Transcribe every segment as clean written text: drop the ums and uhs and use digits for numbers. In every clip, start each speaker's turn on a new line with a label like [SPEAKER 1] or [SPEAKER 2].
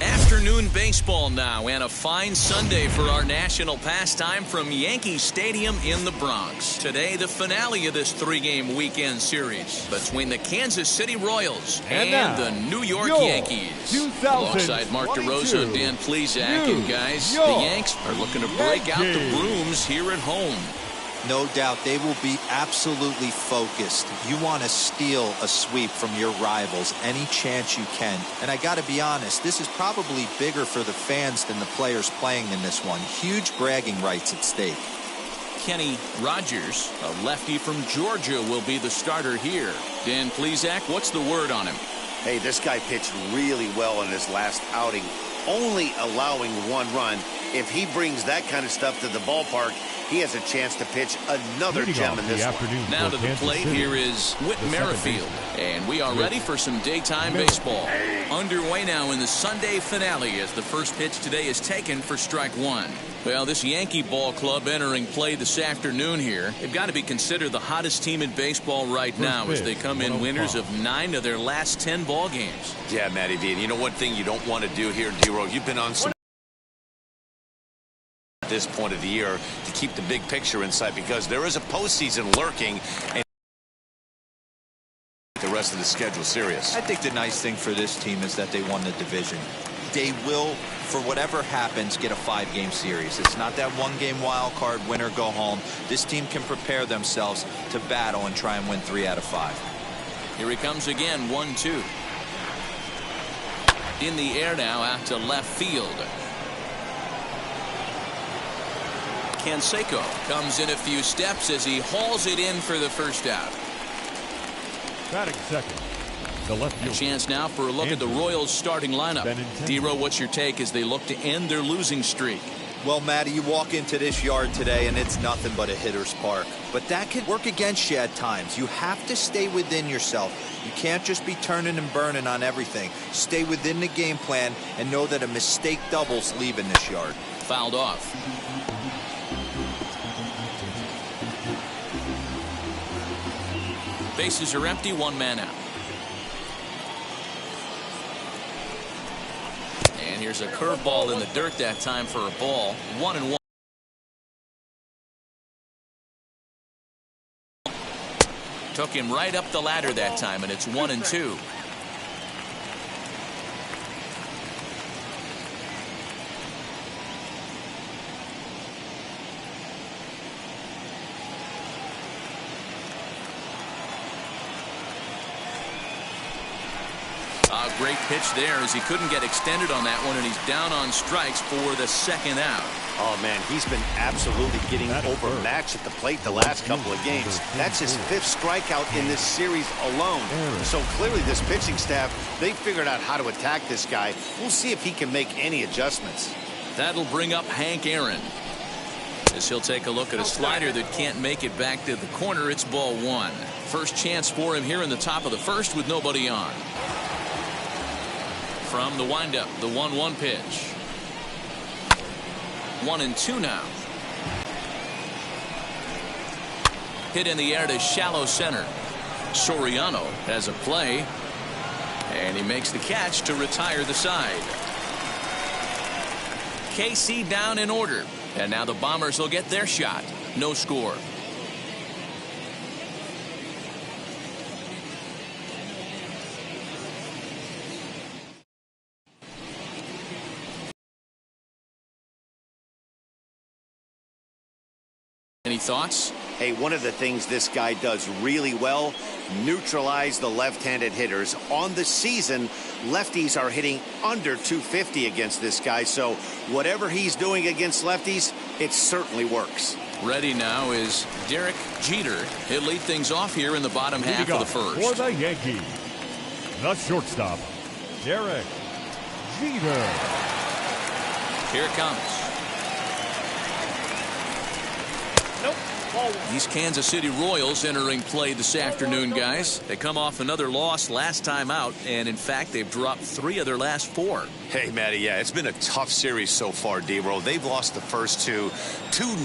[SPEAKER 1] Afternoon baseball now, and a fine Sunday for our national pastime from Yankee Stadium in the Bronx. Today, the finale of this three-game weekend series between the Kansas City Royals and the New York Yankees. Alongside Mark DeRosa and Dan Plesac, and guys, the Yanks are looking to break out the brooms here at home.
[SPEAKER 2] No doubt they will be absolutely focused. You want to steal a sweep from your rivals any chance you can. And I got to be honest, this is probably bigger for the fans than the players playing in this one. Huge bragging rights at stake.
[SPEAKER 1] Kenny Rogers, a lefty from Georgia, will be the starter here. Dan Plesac, what's the word on him?
[SPEAKER 3] Hey, this guy pitched really well in his last outing, only allowing 1 run. If he brings that kind of stuff to the ballpark, he has a chance to pitch another gem in this one.
[SPEAKER 1] Now to the plate, here is Whit Merrifield. And we are ready for some daytime baseball. Underway now in the Sunday finale as the first pitch today is taken for strike one. Well, this Yankee ball club entering play this afternoon here, they've got to be considered the hottest team in baseball right now as they come in winners of 9 of their last 10 ball games.
[SPEAKER 4] Yeah, Matty V. And you know one thing you don't want to do here, D-Row, you've been on some at this point of the year to keep the big picture in sight, because there is a postseason lurking and the rest of the schedule serious.
[SPEAKER 2] I think the nice thing for this team is that they won the division. They will, for whatever happens, get a 5-game series. It's not that 1-game wild card, win or go home. This team can prepare themselves to battle and try and win 3 out of 5.
[SPEAKER 1] Here he comes again, 1-2. In the air now out to left field. Canseco comes in a few steps as he hauls it in for the first out.
[SPEAKER 5] Batting second, the left field.
[SPEAKER 1] A chance now for a look at the Royals starting lineup. D-Row, what's your take as they look to end their losing streak?
[SPEAKER 2] Well, Matty, you walk into this yard today and it's nothing but a hitter's park. But that could work against you at times. You have to stay within yourself. You can't just be turning and burning on everything. Stay within the game plan and know that a mistake doubles leaving this yard.
[SPEAKER 1] Fouled off. Bases are empty, 1 man out. And here's a curveball in the dirt that time for a ball. 1-1. Took him right up the ladder that time, and it's 1-2. Great pitch there as he couldn't get extended on that one, and he's down on strikes for the second out.
[SPEAKER 3] Oh, man, he's been absolutely getting overmatched at the plate the last couple of games. That's his 5th strikeout in this series alone. So clearly this pitching staff, they figured out how to attack this guy. We'll see if he can make any adjustments.
[SPEAKER 1] That'll bring up Hank Aaron as he'll take a look at a slider that can't make it back to the corner. It's ball 1. First chance for him here in the top of the first with nobody on. From the windup, the 1-1 pitch. 1-2 now. Hit in the air to shallow center. Soriano has a play, and he makes the catch to retire the side. KC down in order, and now the Bombers will get their shot. No score. Any thoughts?
[SPEAKER 3] Hey, one of the things this guy does really well, neutralize the left-handed hitters. On the season, lefties are hitting under 250 against this guy, so whatever he's doing against lefties, it certainly works.
[SPEAKER 1] Ready now is Derek Jeter. He'll lead things off here in the bottom half of the first.
[SPEAKER 5] For the Yankees, the shortstop, Derek Jeter.
[SPEAKER 1] Here it comes. These Kansas City Royals entering play this afternoon, guys. They come off another loss last time out, and in fact, they've dropped 3 of their last 4.
[SPEAKER 4] Hey, Matty, yeah, it's been a tough series so far, D-Roll. They've lost the first two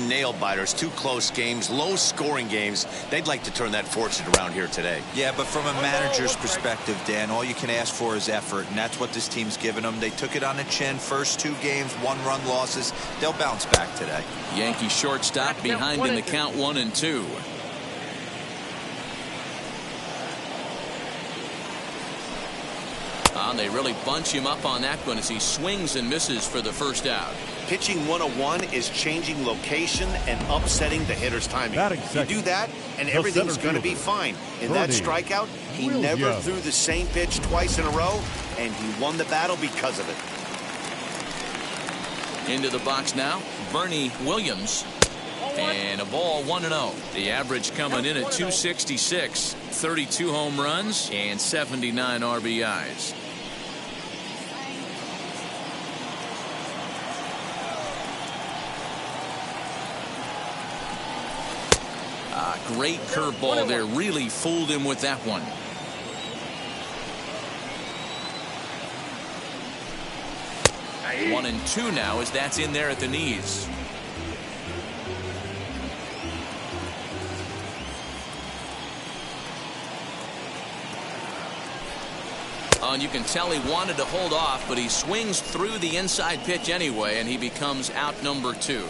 [SPEAKER 4] nail-biters, 2 close games, low-scoring games. They'd like to turn that fortune around here today.
[SPEAKER 2] Yeah, but from a manager's perspective, Dan, all you can ask for is effort, and that's what this team's given them. They took it on the chin. First 2 games, 1-run losses. They'll bounce back today.
[SPEAKER 1] Yankee shortstop behind in the count 1-2. They really bunch him up on that one as he swings and misses for the first out.
[SPEAKER 3] Pitching 101 is changing location and upsetting the hitter's timing. You do that, and everything's going to be fine. In that strikeout, he never threw the same pitch twice in a row, and he won the battle because of it.
[SPEAKER 1] Into the box now, Bernie Williams. And a ball 1-0. The average coming in at 266, 32 home runs, and 79 RBIs. Great curveball there. Really fooled him with that one. One and 2 now as that's in there at the knees. And you can tell he wanted to hold off, but he swings through the inside pitch anyway, and he becomes out number 2.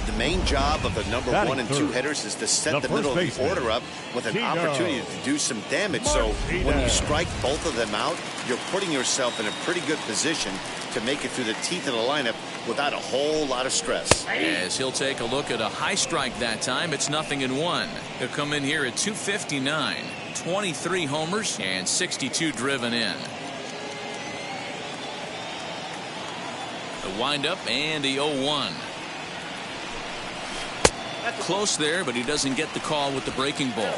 [SPEAKER 3] The main job of the number 1 and 2 hitters is to set the middle of the order up with an opportunity to do some damage. So when you strike both of them out, you're putting yourself in a pretty good position to make it through the teeth of the lineup without a whole lot of stress.
[SPEAKER 1] As he'll take a look at a high strike that time, it's 0-1. He'll come in here at 259, 23 homers and 62 driven in. The windup and the 0-1. Close there, but he doesn't get the call with the breaking ball.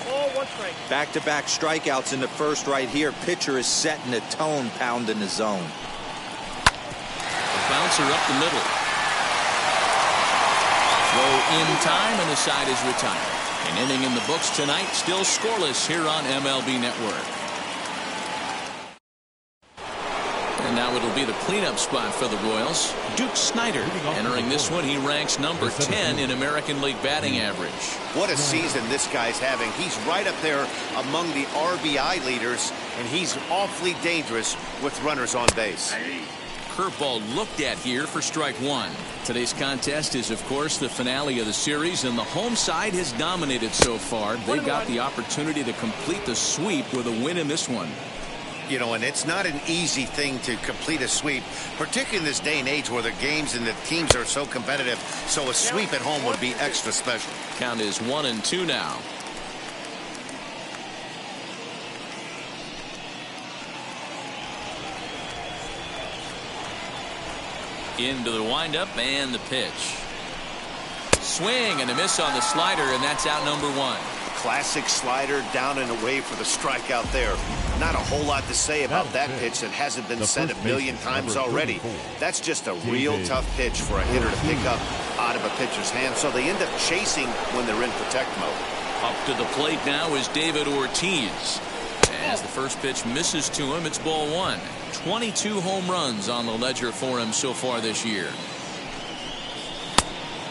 [SPEAKER 2] Back-to-back strikeouts in the first right here. Pitcher is setting the tone, pounding the zone.
[SPEAKER 1] A bouncer up the middle. Throw in time, and the side is retired. An inning in the books tonight, still scoreless here on MLB Network. And now it'll be the cleanup spot for the Royals. Duke Snider entering this one. He ranks number 10 in American League batting average.
[SPEAKER 3] What a season this guy's having. He's right up there among the RBI leaders, and he's awfully dangerous with runners on base.
[SPEAKER 1] Curveball looked at here for strike 1. Today's contest is, of course, the finale of the series, and the home side has dominated so far. They got the opportunity to complete the sweep with a win in this one.
[SPEAKER 3] You know, and it's not an easy thing to complete a sweep, particularly in this day and age where the games and the teams are so competitive. So a sweep at home would be extra special.
[SPEAKER 1] Count is 1-2 now. Into the windup and the pitch. Swing and a miss on the slider, and that's out number 1.
[SPEAKER 3] Classic slider down and away for the strikeout there. Not a whole lot to say about that pitch that hasn't been said a million times already. That's just a real tough pitch for a hitter to pick up out of a pitcher's hand, so they end up chasing when they're in protect mode.
[SPEAKER 1] Up to the plate now is David Ortiz. As the first pitch misses to him, it's ball 1. 22 home runs on the ledger for him so far this year.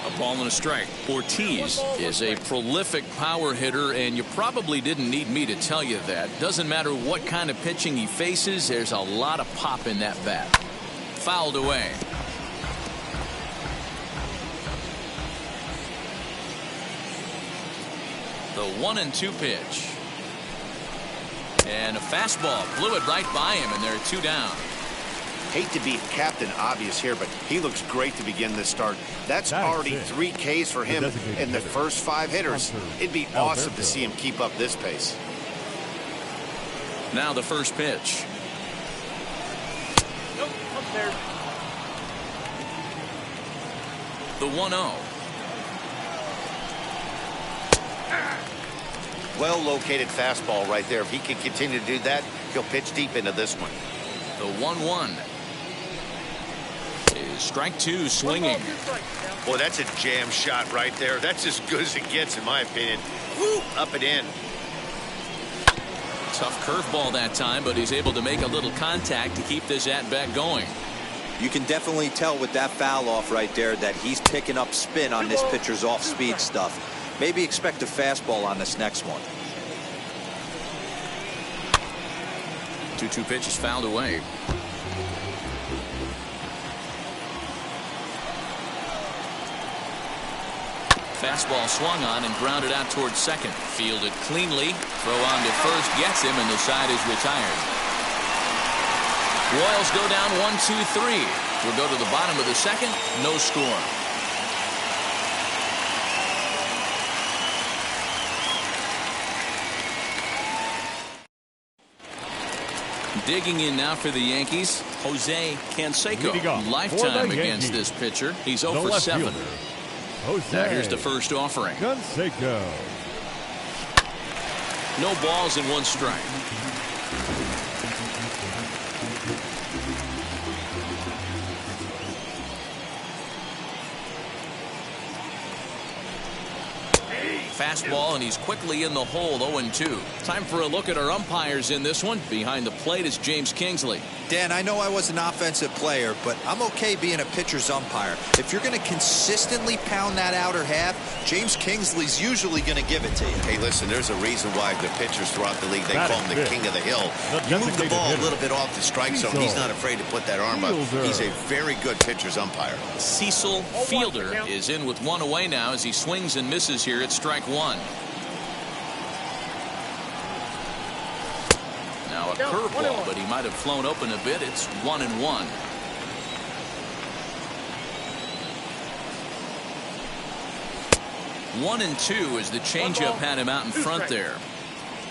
[SPEAKER 1] A ball and a strike. Ortiz is a prolific power hitter, and you probably didn't need me to tell you that. Doesn't matter what kind of pitching he faces, there's a lot of pop in that bat. Fouled away. The 1-2 pitch. And a fastball blew it right by him, and they're 2 down.
[SPEAKER 3] Hate to be Captain Obvious here, but he looks great to begin this start. That's already 3 Ks for him in the first 5 hitters. It'd be awesome to see him keep up this pace.
[SPEAKER 1] Now the first pitch.
[SPEAKER 6] Nope, up there.
[SPEAKER 1] The 1-0.
[SPEAKER 3] Well-located fastball right there. If he can continue to do that, he'll pitch deep into this one.
[SPEAKER 1] The 1-1. Is strike 2 swinging.
[SPEAKER 3] Boy, that's a jam shot right there. That's as good as it gets, in my opinion. Woo, up and in.
[SPEAKER 1] Tough curveball that time, but he's able to make a little contact to keep this at-bat going.
[SPEAKER 2] You can definitely tell with that foul off right there that he's picking up spin on this pitcher's off-speed stuff. Maybe expect a fastball on this next one.
[SPEAKER 1] 2-2 pitch is fouled away. Fastball swung on and grounded out towards second. Fielded cleanly. Throw on to first gets him, and the side is retired. Royals go down 1-2-3. We'll go to the bottom of the second. No score. Digging in now for the Yankees, Jose Canseco. Lifetime against this pitcher. He's 0 for 7. Now here's the first offering.
[SPEAKER 5] Canseco.
[SPEAKER 1] No balls and 1 strike. Fastball, and he's quickly in the hole. 0-2. Time for a look at our umpires in this one. Behind the plate is James Kingsley.
[SPEAKER 2] Dan, I know I was an offensive player, but I'm okay being a pitcher's umpire. If you're going to consistently pound that outer half, James Kingsley's usually going to give it to you.
[SPEAKER 3] Hey, listen, there's a reason why the pitchers throughout the league, they call him the king of the hill. You move the ball a little bit off the strike zone, he's not afraid to put that arm up. He's a very good pitcher's umpire.
[SPEAKER 1] Cecil Fielder is in with 1 away now as he swings and misses here at strike 1. Now a curveball, but he might have flown open a bit. It's 1-1. One and 2 as the changeup had him out in front there.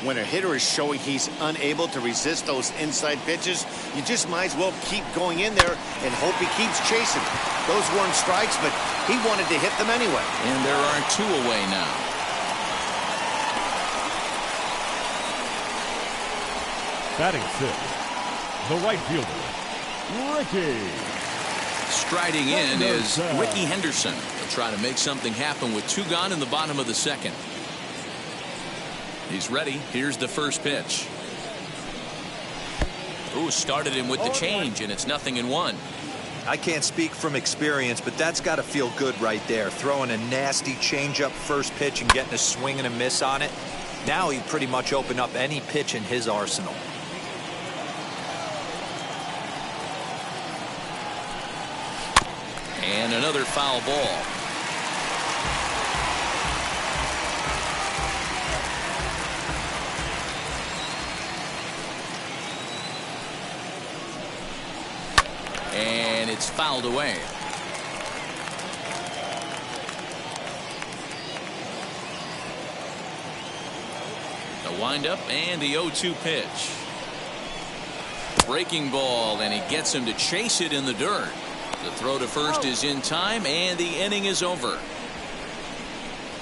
[SPEAKER 3] When a hitter is showing he's unable to resist those inside pitches, you just might as well keep going in there and hope he keeps chasing. Those weren't strikes, but he wanted to hit them anyway.
[SPEAKER 1] And there are 2 away now.
[SPEAKER 5] Batting 6th, the right fielder, Ricky.
[SPEAKER 1] Striding in is Ricky Henderson. He'll try to make something happen with 2 gone in the bottom of the second. He's ready. Here's the first pitch. Ooh, started him with the change, and it's 0-1.
[SPEAKER 2] I can't speak from experience, but that's got to feel good right there. Throwing a nasty changeup first pitch and getting a swing and a miss on it. Now he pretty much opened up any pitch in his arsenal.
[SPEAKER 1] And another foul ball. And it's fouled away. The windup and the 0-2 pitch. Breaking ball, and he gets him to chase it in the dirt. The throw to first is in time, and the inning is over.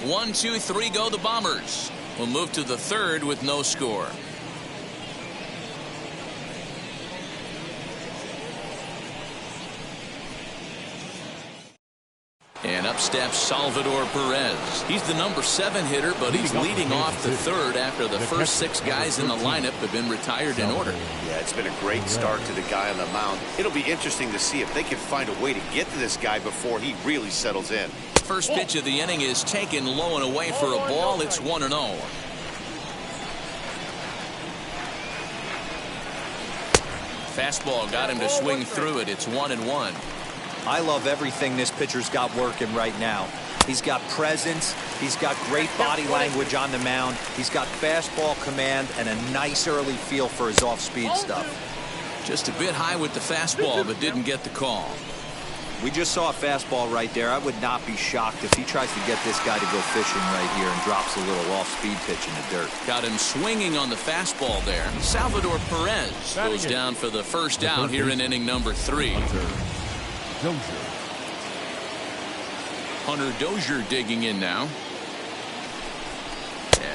[SPEAKER 1] 1, 2, 3 go the Bombers. We'll move to the third with no score. And up steps Salvador Perez. He's the number 7 hitter, but he's leading off the third after the first 6 guys in the lineup have been retired in order.
[SPEAKER 3] Yeah, it's been a great start to the guy on the mound. It'll be interesting to see if they can find a way to get to this guy before he really settles in.
[SPEAKER 1] First pitch of the inning is taken low and away for a ball. It's 1-0. Fastball got him to swing through it. It's 1-1.
[SPEAKER 2] I love everything this pitcher's got working right now. He's got presence. He's got great body language on the mound. He's got fastball command and a nice early feel for his off-speed stuff.
[SPEAKER 1] Just a bit high with the fastball, but didn't get the call.
[SPEAKER 2] We just saw a fastball right there. I would not be shocked if he tries to get this guy to go fishing right here and drops a little off-speed pitch in the dirt.
[SPEAKER 1] Got him swinging on the fastball there. Salvador Perez goes down for the first out here in inning number 3. Hunter Dozier digging in now.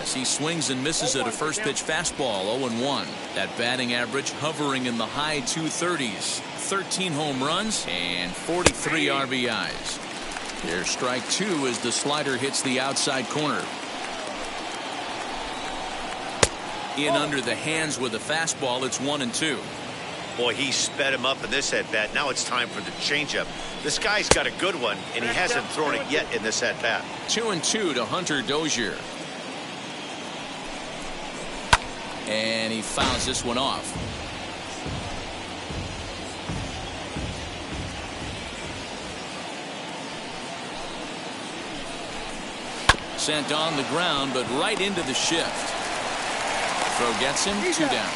[SPEAKER 1] As he swings and misses at a first pitch fastball, 0-1. That batting average hovering in the high 230s. 13 home runs and 43 RBIs. Here's strike 2 as the slider hits the outside corner. In under the hands with a fastball, it's 1-2.
[SPEAKER 3] Boy, he sped him up in this at-bat. Now it's time for the changeup. This guy's got a good one, and he hasn't thrown it yet in this at-bat.
[SPEAKER 1] 2-2 to Hunter Dozier. And he fouls this one off. Sent on the ground, but right into the shift. Throw gets him, 2 down.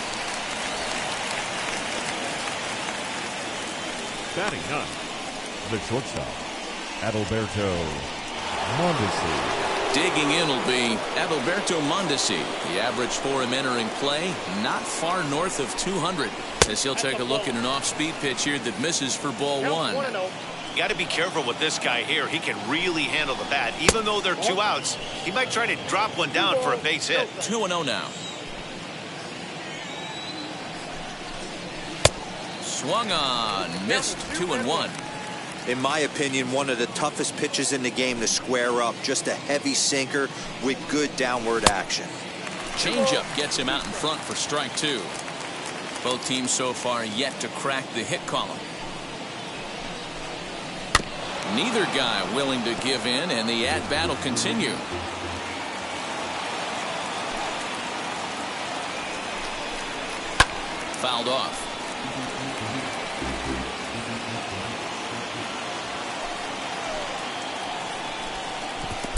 [SPEAKER 5] Batting 9, the shortstop, Adalberto Mondesi.
[SPEAKER 1] Digging in will be Adalberto Mondesi. The average for him entering play, not far north of 200. As he'll take a look at an off-speed pitch here that misses for ball 1.
[SPEAKER 3] You got to be careful with this guy here. He can really handle the bat. Even though they're 2 outs, he might try to drop one down for a base hit.
[SPEAKER 1] 2-0 now. Swung on, missed. 2-1.
[SPEAKER 2] In my opinion, one of the toughest pitches in the game to square up. Just a heavy sinker with good downward action.
[SPEAKER 1] Changeup gets him out in front for strike 2. Both teams so far yet to crack the hit column. Neither guy willing to give in, and the at-bat will continue. Fouled off.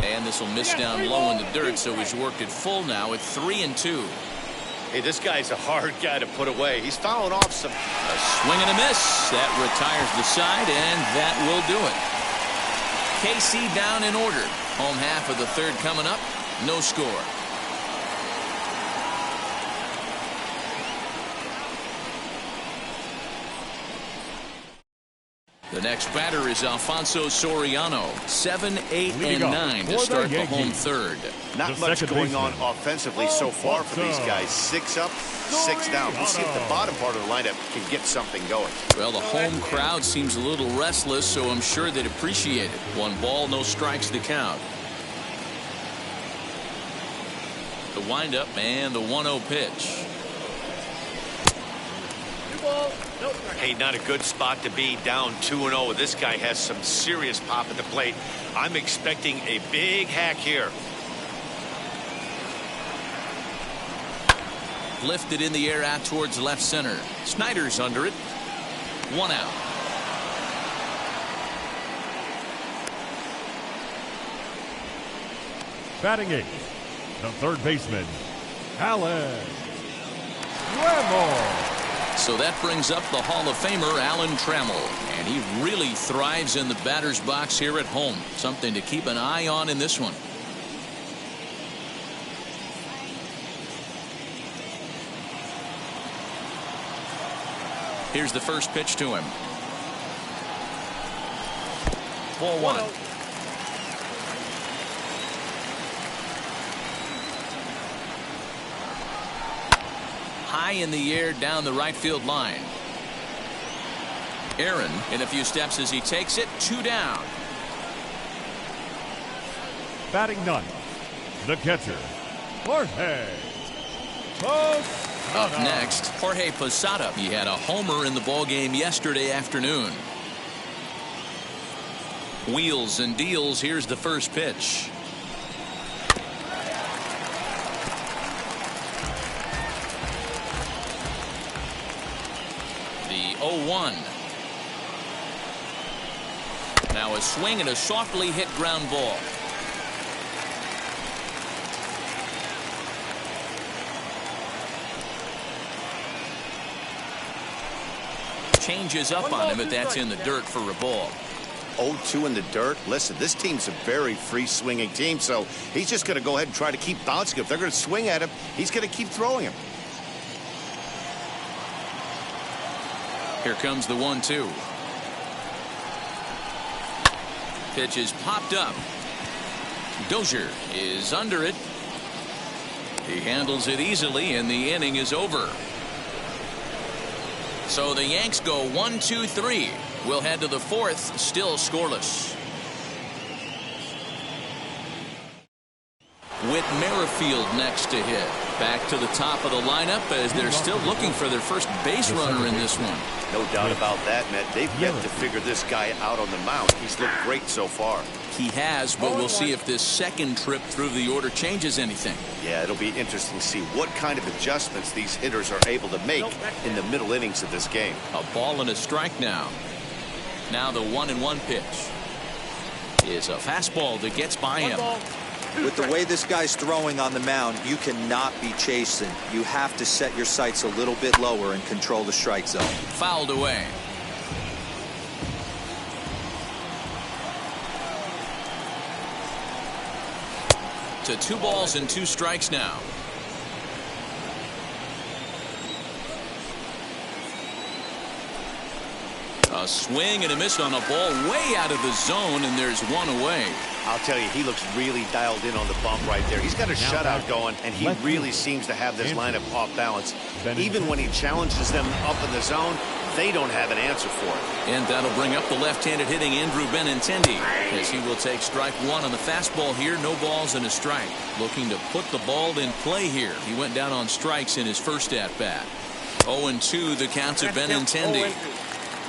[SPEAKER 1] And this will miss down low in the dirt, so he's worked it full now at 3-2.
[SPEAKER 3] Hey, this guy's a hard guy to put away. He's fouling off some.
[SPEAKER 1] A swing and a miss. That retires the side, and that will do it. KC down in order. Home half of the 3rd coming up. No score. The next batter is Alfonso Soriano. 7, 8, and 9 to start the home 3rd.
[SPEAKER 3] Not much going on offensively so far for these guys. 6 up, 6 down. We'll see if the bottom part of the lineup can get something going.
[SPEAKER 1] Well, the home crowd seems a little restless, so I'm sure they'd appreciate it. 1 ball, no strikes to count. The windup and the 1-0 pitch.
[SPEAKER 3] Hey, not a good spot to be, down 2-0. This guy has some serious pop at the plate. I'm expecting a big hack here.
[SPEAKER 1] Lifted in the air out towards left center. Snyder's under it. 1 out.
[SPEAKER 5] Batting 8, the 3rd baseman, Alan Trammell.
[SPEAKER 1] So that brings up the Hall of Famer Alan Trammell, and he really thrives in the batter's box here at home. Something to keep an eye on in this one. Here's the first pitch to him. Ball 1. High in the air down the right field line. Aaron in a few steps as he takes it. 2 down.
[SPEAKER 5] Batting 9, the catcher, Jorge Posada.
[SPEAKER 1] Up next, Jorge Posada. He had a homer in the ballgame yesterday afternoon. Wheels and deals. Here's the first pitch. The 0-1. Now a swing and a softly hit ground ball. changes up on him, but that's in the dirt for a ball.
[SPEAKER 3] 0-2 in the dirt. Listen, this team's a very free-swinging team, so he's just going to go ahead and try to keep bouncing. If they're going to swing at him, he's going to keep throwing him.
[SPEAKER 1] Here comes the 1-2. Pitch is popped up. Dozier is under it. He handles it easily, and the inning is over. So the Yanks go 1-2-3. We'll head to the fourth, still scoreless. With Merrifield next to hit. Back to the top of the lineup as they're still looking for their first base runner in this one.
[SPEAKER 3] No doubt about that, Matt. They've yet to figure this guy out on the mound. He's looked great so far.
[SPEAKER 1] He has, but we'll see if this second trip through the order changes anything.
[SPEAKER 3] Yeah, it'll be interesting to see what kind of adjustments these hitters are able to make in the middle innings of this game.
[SPEAKER 1] A ball and a strike now. Now the 1-1 pitch is a fastball that gets by him.
[SPEAKER 2] With the way this guy's throwing on the mound, you cannot be chasing. You have to set your sights a little bit lower and control the strike zone.
[SPEAKER 1] Fouled away. To 2 balls and 2 strikes now. A swing and a miss on a ball way out of the zone, and there's 1 away.
[SPEAKER 3] I'll tell you, he looks really dialed in on the bump right there. He's got a shutout going, and he really seems to have this lineup off balance. Even when he challenges them up in the zone, they don't have an answer for it.
[SPEAKER 1] And that'll bring up the left-handed hitting Andrew Benintendi, as he will take strike 1 on the fastball here. No balls and a strike. Looking to put the ball in play here. He went down on strikes in his first at-bat. 0-2 the count to Benintendi.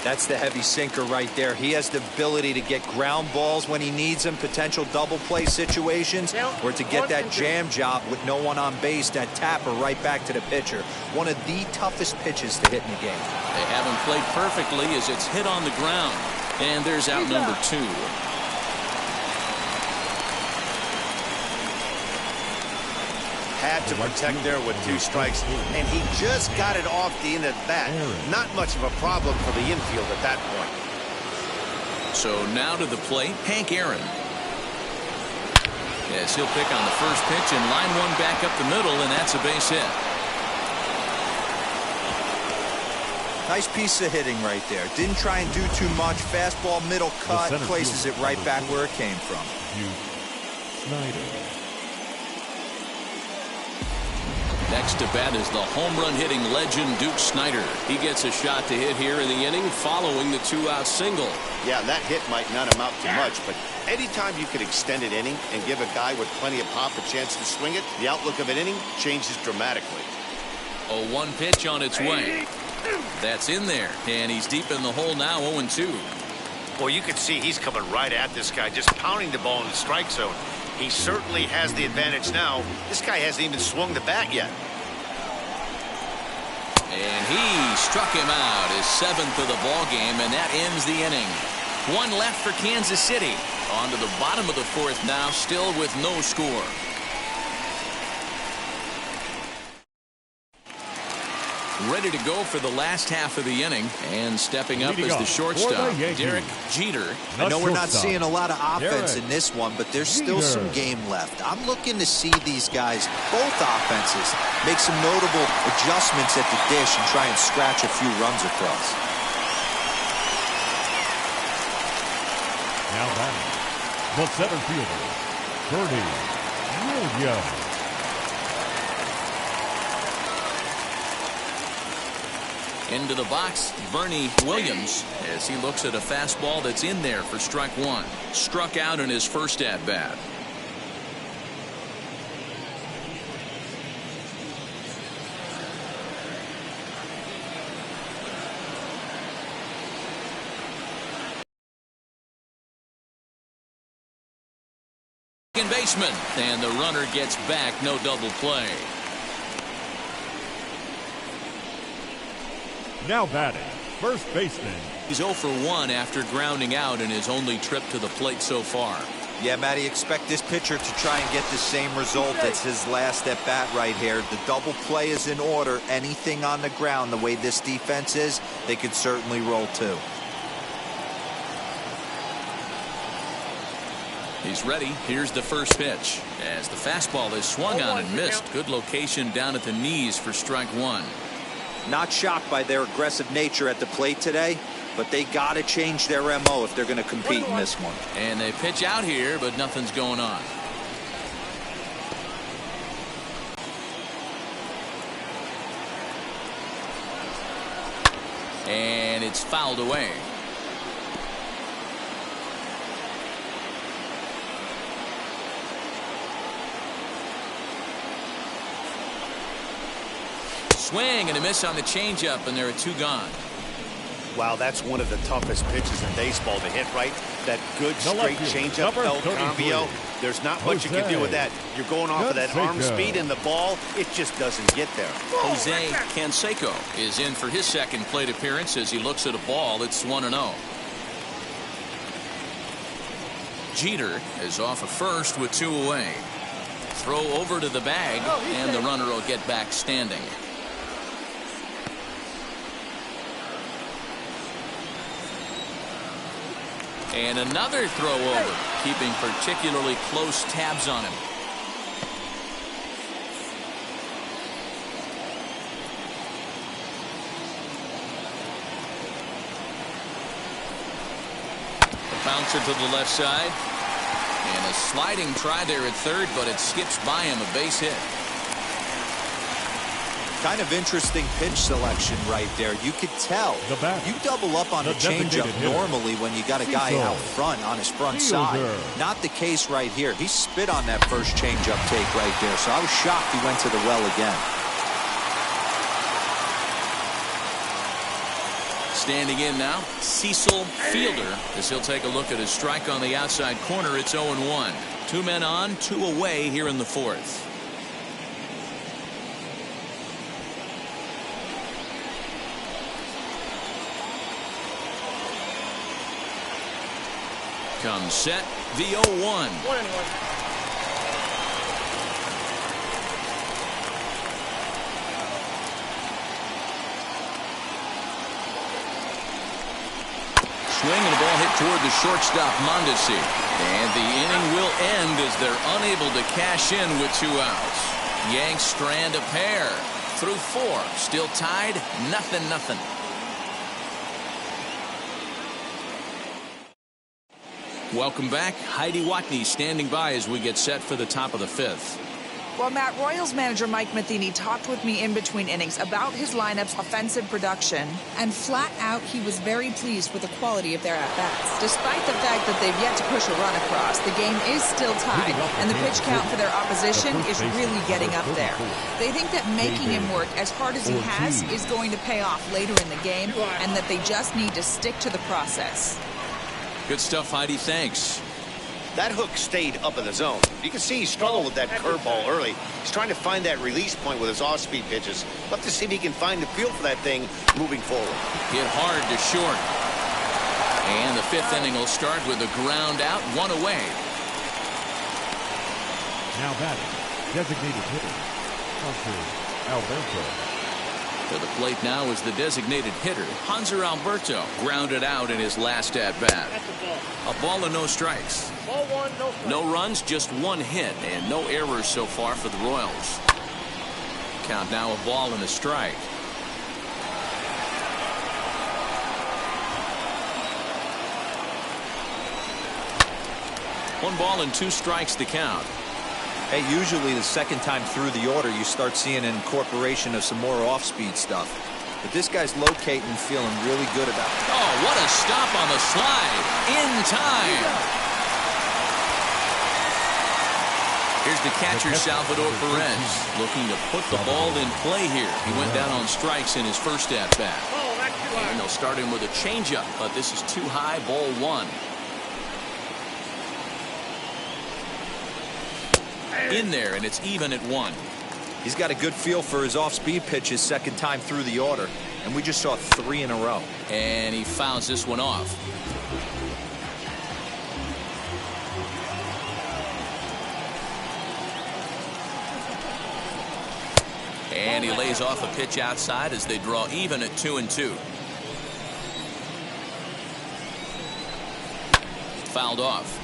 [SPEAKER 2] That's the heavy sinker right there. He has the ability to get ground balls when he needs them, potential double play situations, or to get that jam job with no one on base, that tapper right back to the pitcher. One of the toughest pitches to hit in the game.
[SPEAKER 1] They haven't played perfectly as it's hit on the ground. And there's out number 2.
[SPEAKER 3] Had to protect there with 2 strikes, and he just got it off the end of the bat. Not much of a problem for the infield at that point.
[SPEAKER 1] So now to the plate, Hank Aaron. Yes, he'll pick on the first pitch and line 1 back up the middle, and that's a base hit.
[SPEAKER 2] Nice piece of hitting right there. Didn't try and do too much. Fastball, middle cut, places it right back where it came from.
[SPEAKER 1] Next to bat is the home run hitting legend Duke Snider. He gets a shot to hit here in the inning following the 2-out single.
[SPEAKER 3] Yeah, that hit might not amount to much, but anytime you can extend an inning and give a guy with plenty of pop a chance to swing it, the outlook of an inning changes dramatically.
[SPEAKER 1] A 1 pitch on its way. That's in there, and he's deep in the hole now, 0-2.
[SPEAKER 3] Well, you can see he's coming right at this guy, just pounding the ball in the strike zone. He certainly has the advantage now. This guy hasn't even swung the bat yet.
[SPEAKER 1] And he struck him out, his 7th of the ball game, and that ends the inning. 1 left for Kansas City. On to the bottom of the 4th now, still with no score. Ready to go for the last half of the inning, and stepping up is the shortstop, Derek Jeter.
[SPEAKER 2] I know we're not seeing a lot of offense in this one, but there's still some game left. I'm looking to see these guys, both offenses, make some notable adjustments at the dish and try and scratch a few runs across.
[SPEAKER 5] Now batting, the center fielder, Bernie Williams.
[SPEAKER 1] Into the box, Bernie Williams, as he looks at a fastball that's in there for strike 1. Struck out in his first at-bat. Second baseman, and the runner gets back, no double play.
[SPEAKER 5] Now batting, first baseman.
[SPEAKER 1] He's 0 for 1 after grounding out in his only trip to the plate so far.
[SPEAKER 2] Yeah, Matty, expect this pitcher to try and get the same result as his last at bat right here. The double play is in order. Anything on the ground, the way this defense is, they could certainly roll too.
[SPEAKER 1] He's ready. Here's the first pitch. As the fastball is swung on and missed. Good location down at the knees for strike one.
[SPEAKER 2] Not shocked by their aggressive nature at the plate today, but they got to change their MO if they're going to compete in this one.
[SPEAKER 1] And they pitch out here, but nothing's going on. And it's fouled away. Swing and a miss on the changeup, and there are two gone.
[SPEAKER 3] Wow, that's one of the toughest pitches in baseball to hit, right? That good straight changeup, El Cambio. There's not much you can do with that. You're going off of that arm speed, and the ball, it just doesn't get there.
[SPEAKER 1] Jose Canseco is in for his second plate appearance as he looks at a ball that's 1-0. Jeter is off of first with two away. Throw over to the bag, and the runner will get back standing. And another throw over, keeping particularly close tabs on him. A bouncer to the left side. And a sliding try there at third, but it skips by him, a base hit.
[SPEAKER 2] Kind of interesting pitch selection right there. You could tell. You double up on a changeup normally when you got a guy out front on his front side. Not the case right here. He spit on that first changeup take right there, so I was shocked he went to the well again.
[SPEAKER 1] Standing in now, Cecil Fielder, as he'll take a look at his strike on the outside corner. It's 0-1. Two men on, two away here in the fourth. Comes set, the 0-1. Swing and a ball hit toward the shortstop, Mondesi. And the inning will end as they're unable to cash in with two outs. Yanks strand a pair through four. Still tied, 0-0. Welcome back. Heidi Watney standing by as we get set for the top of the fifth.
[SPEAKER 6] Well, Matt, Royals manager Mike Matheny talked with me in between innings about his lineup's offensive production.
[SPEAKER 7] And flat out, he was very pleased with the quality of their at-bats.
[SPEAKER 6] Despite the fact that they've yet to push a run across, the game is still tied, and the pitch count for their opposition is really getting up there. They think that making him work as hard as he has is going to pay off later in the game, and that they just need to stick to the process.
[SPEAKER 1] Good stuff, Heidi. Thanks.
[SPEAKER 3] That hook stayed up in the zone. You can see he struggled with that curveball early. He's trying to find that release point with his off-speed pitches. Love to see if he can find the feel for that thing moving forward.
[SPEAKER 1] Hit hard to short. And the fifth inning will start with a ground out, one away.
[SPEAKER 5] Now batting, designated hitter, Hanser Alberto.
[SPEAKER 1] To the plate now is the designated hitter, Hanser Alberto, grounded out in his last at-bat. A ball and no strikes.
[SPEAKER 8] Ball one, no strikes.
[SPEAKER 1] No runs, just one hit, and no errors so far for the Royals. Count now a ball and a strike. One ball and two strikes to count.
[SPEAKER 2] Hey, usually the second time through the order, you start seeing an incorporation of some more off-speed stuff. But this guy's locating and feeling really good about it.
[SPEAKER 1] Oh, what a stop on the slide. In time. Here's the catcher, Salvador Perez, looking to put the ball in play here. He went down on strikes in his first at-bat. And they'll start him with a changeup, but this is too high, ball one. In there, and it's even at one.
[SPEAKER 2] He's got a good feel for his off-speed pitches second time through the order, and we just saw 3 in a row.
[SPEAKER 1] And he fouls this one off. And he lays off a pitch outside as they draw even at 2-2. Fouled off.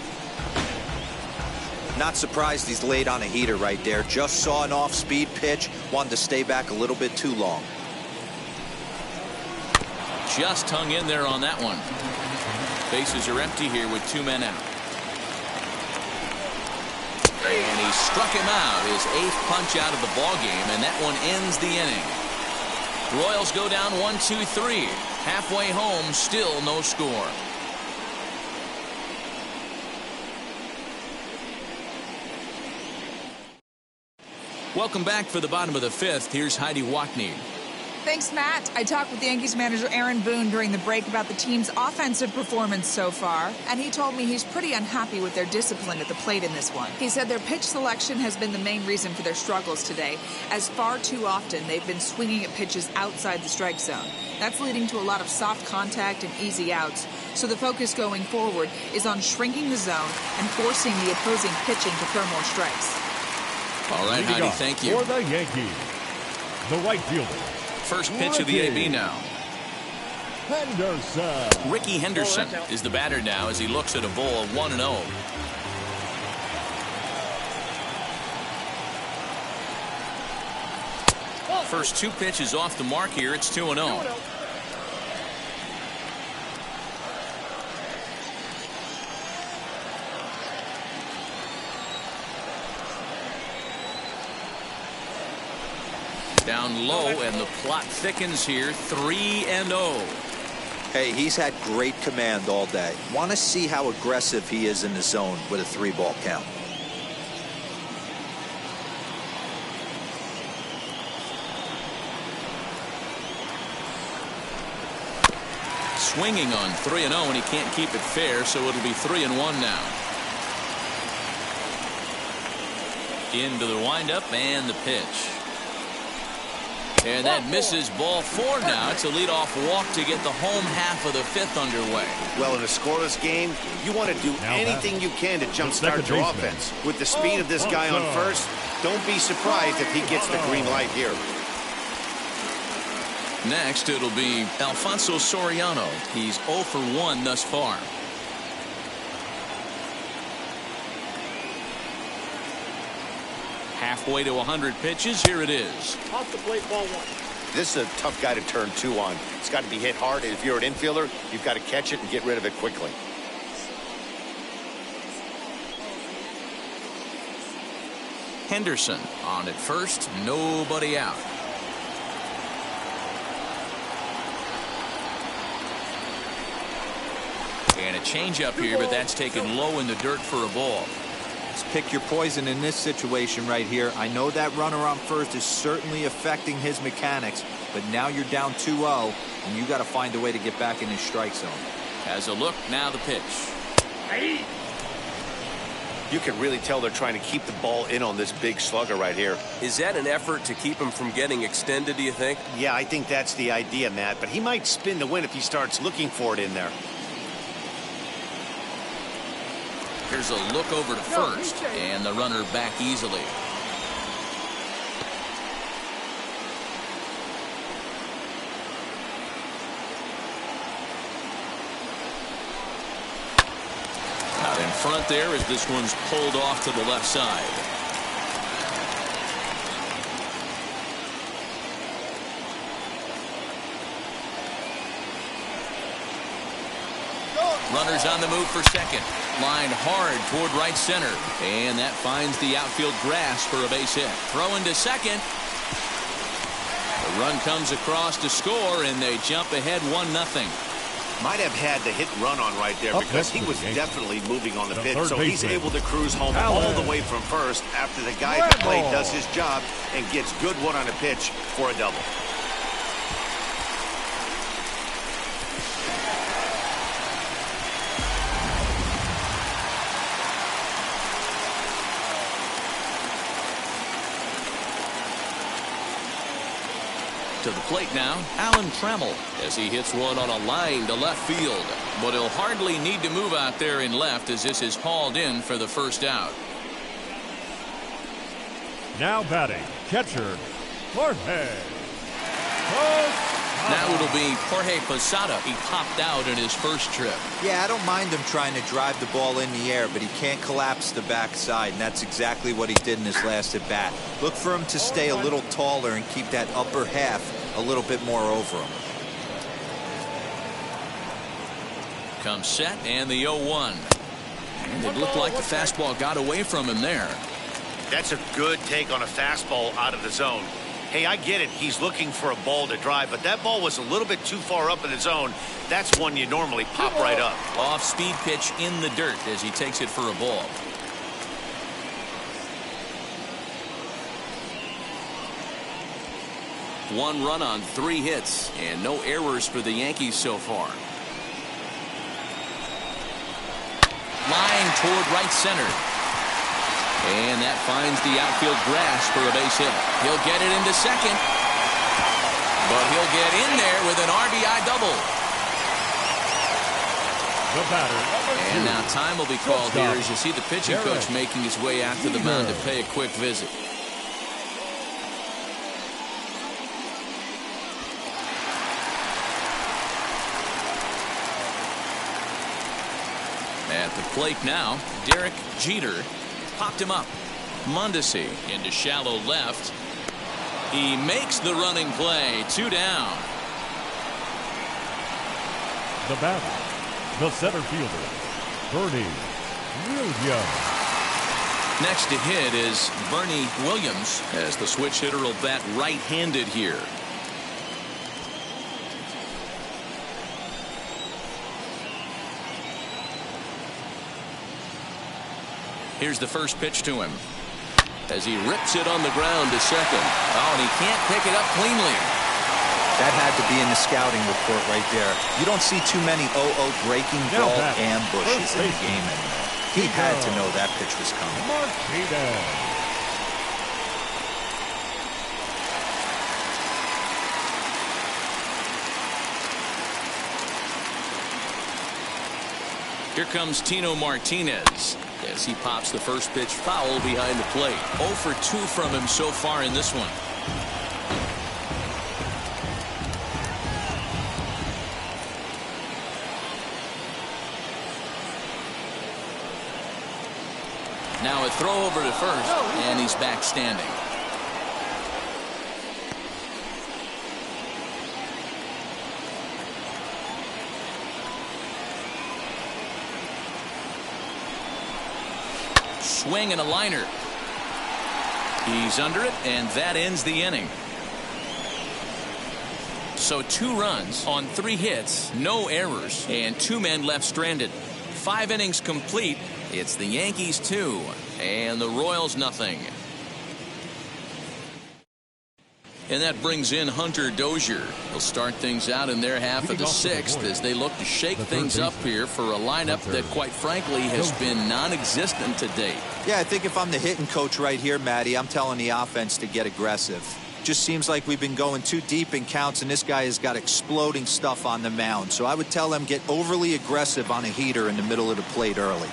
[SPEAKER 2] Not surprised he's laid on a heater right there. Just saw an off-speed pitch. Wanted to stay back a little bit too long.
[SPEAKER 1] Just hung in there on that one. Bases are empty here with 2 men out. And he struck him out, his 8th punch out of the ball game, and that one ends the inning. Royals go down 1-2-3. Halfway home, still no score. Welcome back for the bottom of the 5th. Here's Heidi Wackney.
[SPEAKER 6] Thanks, Matt. I talked with the Yankees manager Aaron Boone during the break about the team's offensive performance so far, and he told me he's pretty unhappy with their discipline at the plate in this one. He said their pitch selection has been the main reason for their struggles today, as far too often they've been swinging at pitches outside the strike zone. That's leading to a lot of soft contact and easy outs, so the focus going forward is on shrinking the zone and forcing the opposing pitching to throw more strikes.
[SPEAKER 1] All right, Heidi, thank you.
[SPEAKER 5] For the Yankees, the right fielder.
[SPEAKER 1] First pitch of the AB now.
[SPEAKER 5] Henderson.
[SPEAKER 1] Ricky Henderson is the batter now as he looks at a ball of 1-0. First 2 pitches off the mark here. It's 2-0. Down low, and the plot thickens here. 3-0.
[SPEAKER 2] Hey, he's had great command all day. Want to see how aggressive he is in the zone with a 3-ball count.
[SPEAKER 1] Swinging on 3-0, and he can't keep it fair, so it'll be 3-1 now. Into the windup and the pitch. And that misses, ball 4 now. It's a leadoff walk to get the home half of the 5th underway.
[SPEAKER 3] Well, in a scoreless game, you want to do anything you can to jumpstart your offense. With the speed of this guy on first, don't be surprised if he gets the green light here.
[SPEAKER 1] Next, it'll be Alfonso Soriano. He's 0 for 1 thus far. Halfway to 100 pitches. Here it is.
[SPEAKER 8] Off the plate, ball 1.
[SPEAKER 3] This is a tough guy to turn 2 on. It's got to be hit hard, and if you're an infielder, you've got to catch it and get rid of it quickly.
[SPEAKER 1] Henderson on at first. Nobody out. And a changeup here, but that's taken low in the dirt for a ball.
[SPEAKER 2] Just pick your poison in this situation right here. I know that runner on first is certainly affecting his mechanics, but now you're down 2-0, and you got to find a way to get back in his strike zone.
[SPEAKER 1] As a look, now the pitch.
[SPEAKER 3] You can really tell they're trying to keep the ball in on this big slugger right here.
[SPEAKER 9] Is that an effort to keep him from getting extended, do you think?
[SPEAKER 3] Yeah, I think that's the idea, Matt, but he might spin the win if he starts looking for it in there.
[SPEAKER 1] Here's a look over to first, and the runner back easily. Out in front there as this one's pulled off to the left side. Runners on the move for second. Lined hard toward right center. And that finds the outfield grass for a base hit. Throw into second. The run comes across to score, and they jump ahead 1-0.
[SPEAKER 3] Might have had the hit run on right there because he was definitely moving on the pitch. So he's able to cruise home all the way from first after the guy at the plate does his job and gets good one on a pitch for a double.
[SPEAKER 1] To the plate now, Alan Trammell, as he hits one on a line to left field. But he'll hardly need to move out there in left as this is hauled in for the first out.
[SPEAKER 5] Now batting, catcher, Jorge.
[SPEAKER 1] Now it'll be Jorge Posada. He popped out in his first trip.
[SPEAKER 2] Yeah, I don't mind him trying to drive the ball in the air, but he can't collapse the backside, and that's exactly what he did in his last at bat. Look for him to stay a little taller and keep that upper half a little bit more over him.
[SPEAKER 1] Comes set and the 0-1. And it looked like the fastball got away from him there.
[SPEAKER 3] That's a good take on a fastball out of the zone. Hey, I get it. He's looking for a ball to drive, but that ball was a little bit too far up in the zone. That's one you normally pop right up.
[SPEAKER 1] Off-speed pitch in the dirt as he takes it for a ball. One run on 3 hits and no errors for the Yankees so far. Line toward right center. And that finds the outfield grass for a base hit. He'll get it into second. But he'll get in there with an RBI double.
[SPEAKER 5] The batter,
[SPEAKER 1] and now time will be called here as you see the pitching coach making his way out to the mound to pay a quick visit. At the plate now, Derek Jeter. Popped him up. Mondesi into shallow left. He makes the running play. 2 down.
[SPEAKER 5] The batter, the center fielder, Bernie Williams.
[SPEAKER 1] Next to hit is Bernie Williams as the switch hitter will bat right-handed here. Here's the first pitch to him as he rips it on the ground to second. Oh, and he can't pick it up cleanly.
[SPEAKER 2] That had to be in the scouting report right there. You don't see too many 0-0 breaking ball ambushes in the game anymore. He had to know that pitch was coming.
[SPEAKER 1] Here comes Tino Martinez as he pops the first pitch foul behind the plate. 0 for 2 from him so far in this one. Now a throw over to first, and he's back standing. Swing and a liner. He's under it, and that ends the inning. So 2 runs on 3 hits, no errors, and 2 men left stranded. 5 innings complete. It's the Yankees 2 and the Royals nothing. And that brings in Hunter Dozier. He'll start things out in their half of the 6th as they look to shake things up here for a lineup that, quite frankly, has been non-existent to date.
[SPEAKER 2] Yeah, I think if I'm the hitting coach right here, Matty, I'm telling the offense to get aggressive. Just seems like we've been going too deep in counts, and this guy has got exploding stuff on the mound. So I would tell them get overly aggressive on a heater in the middle of the plate early.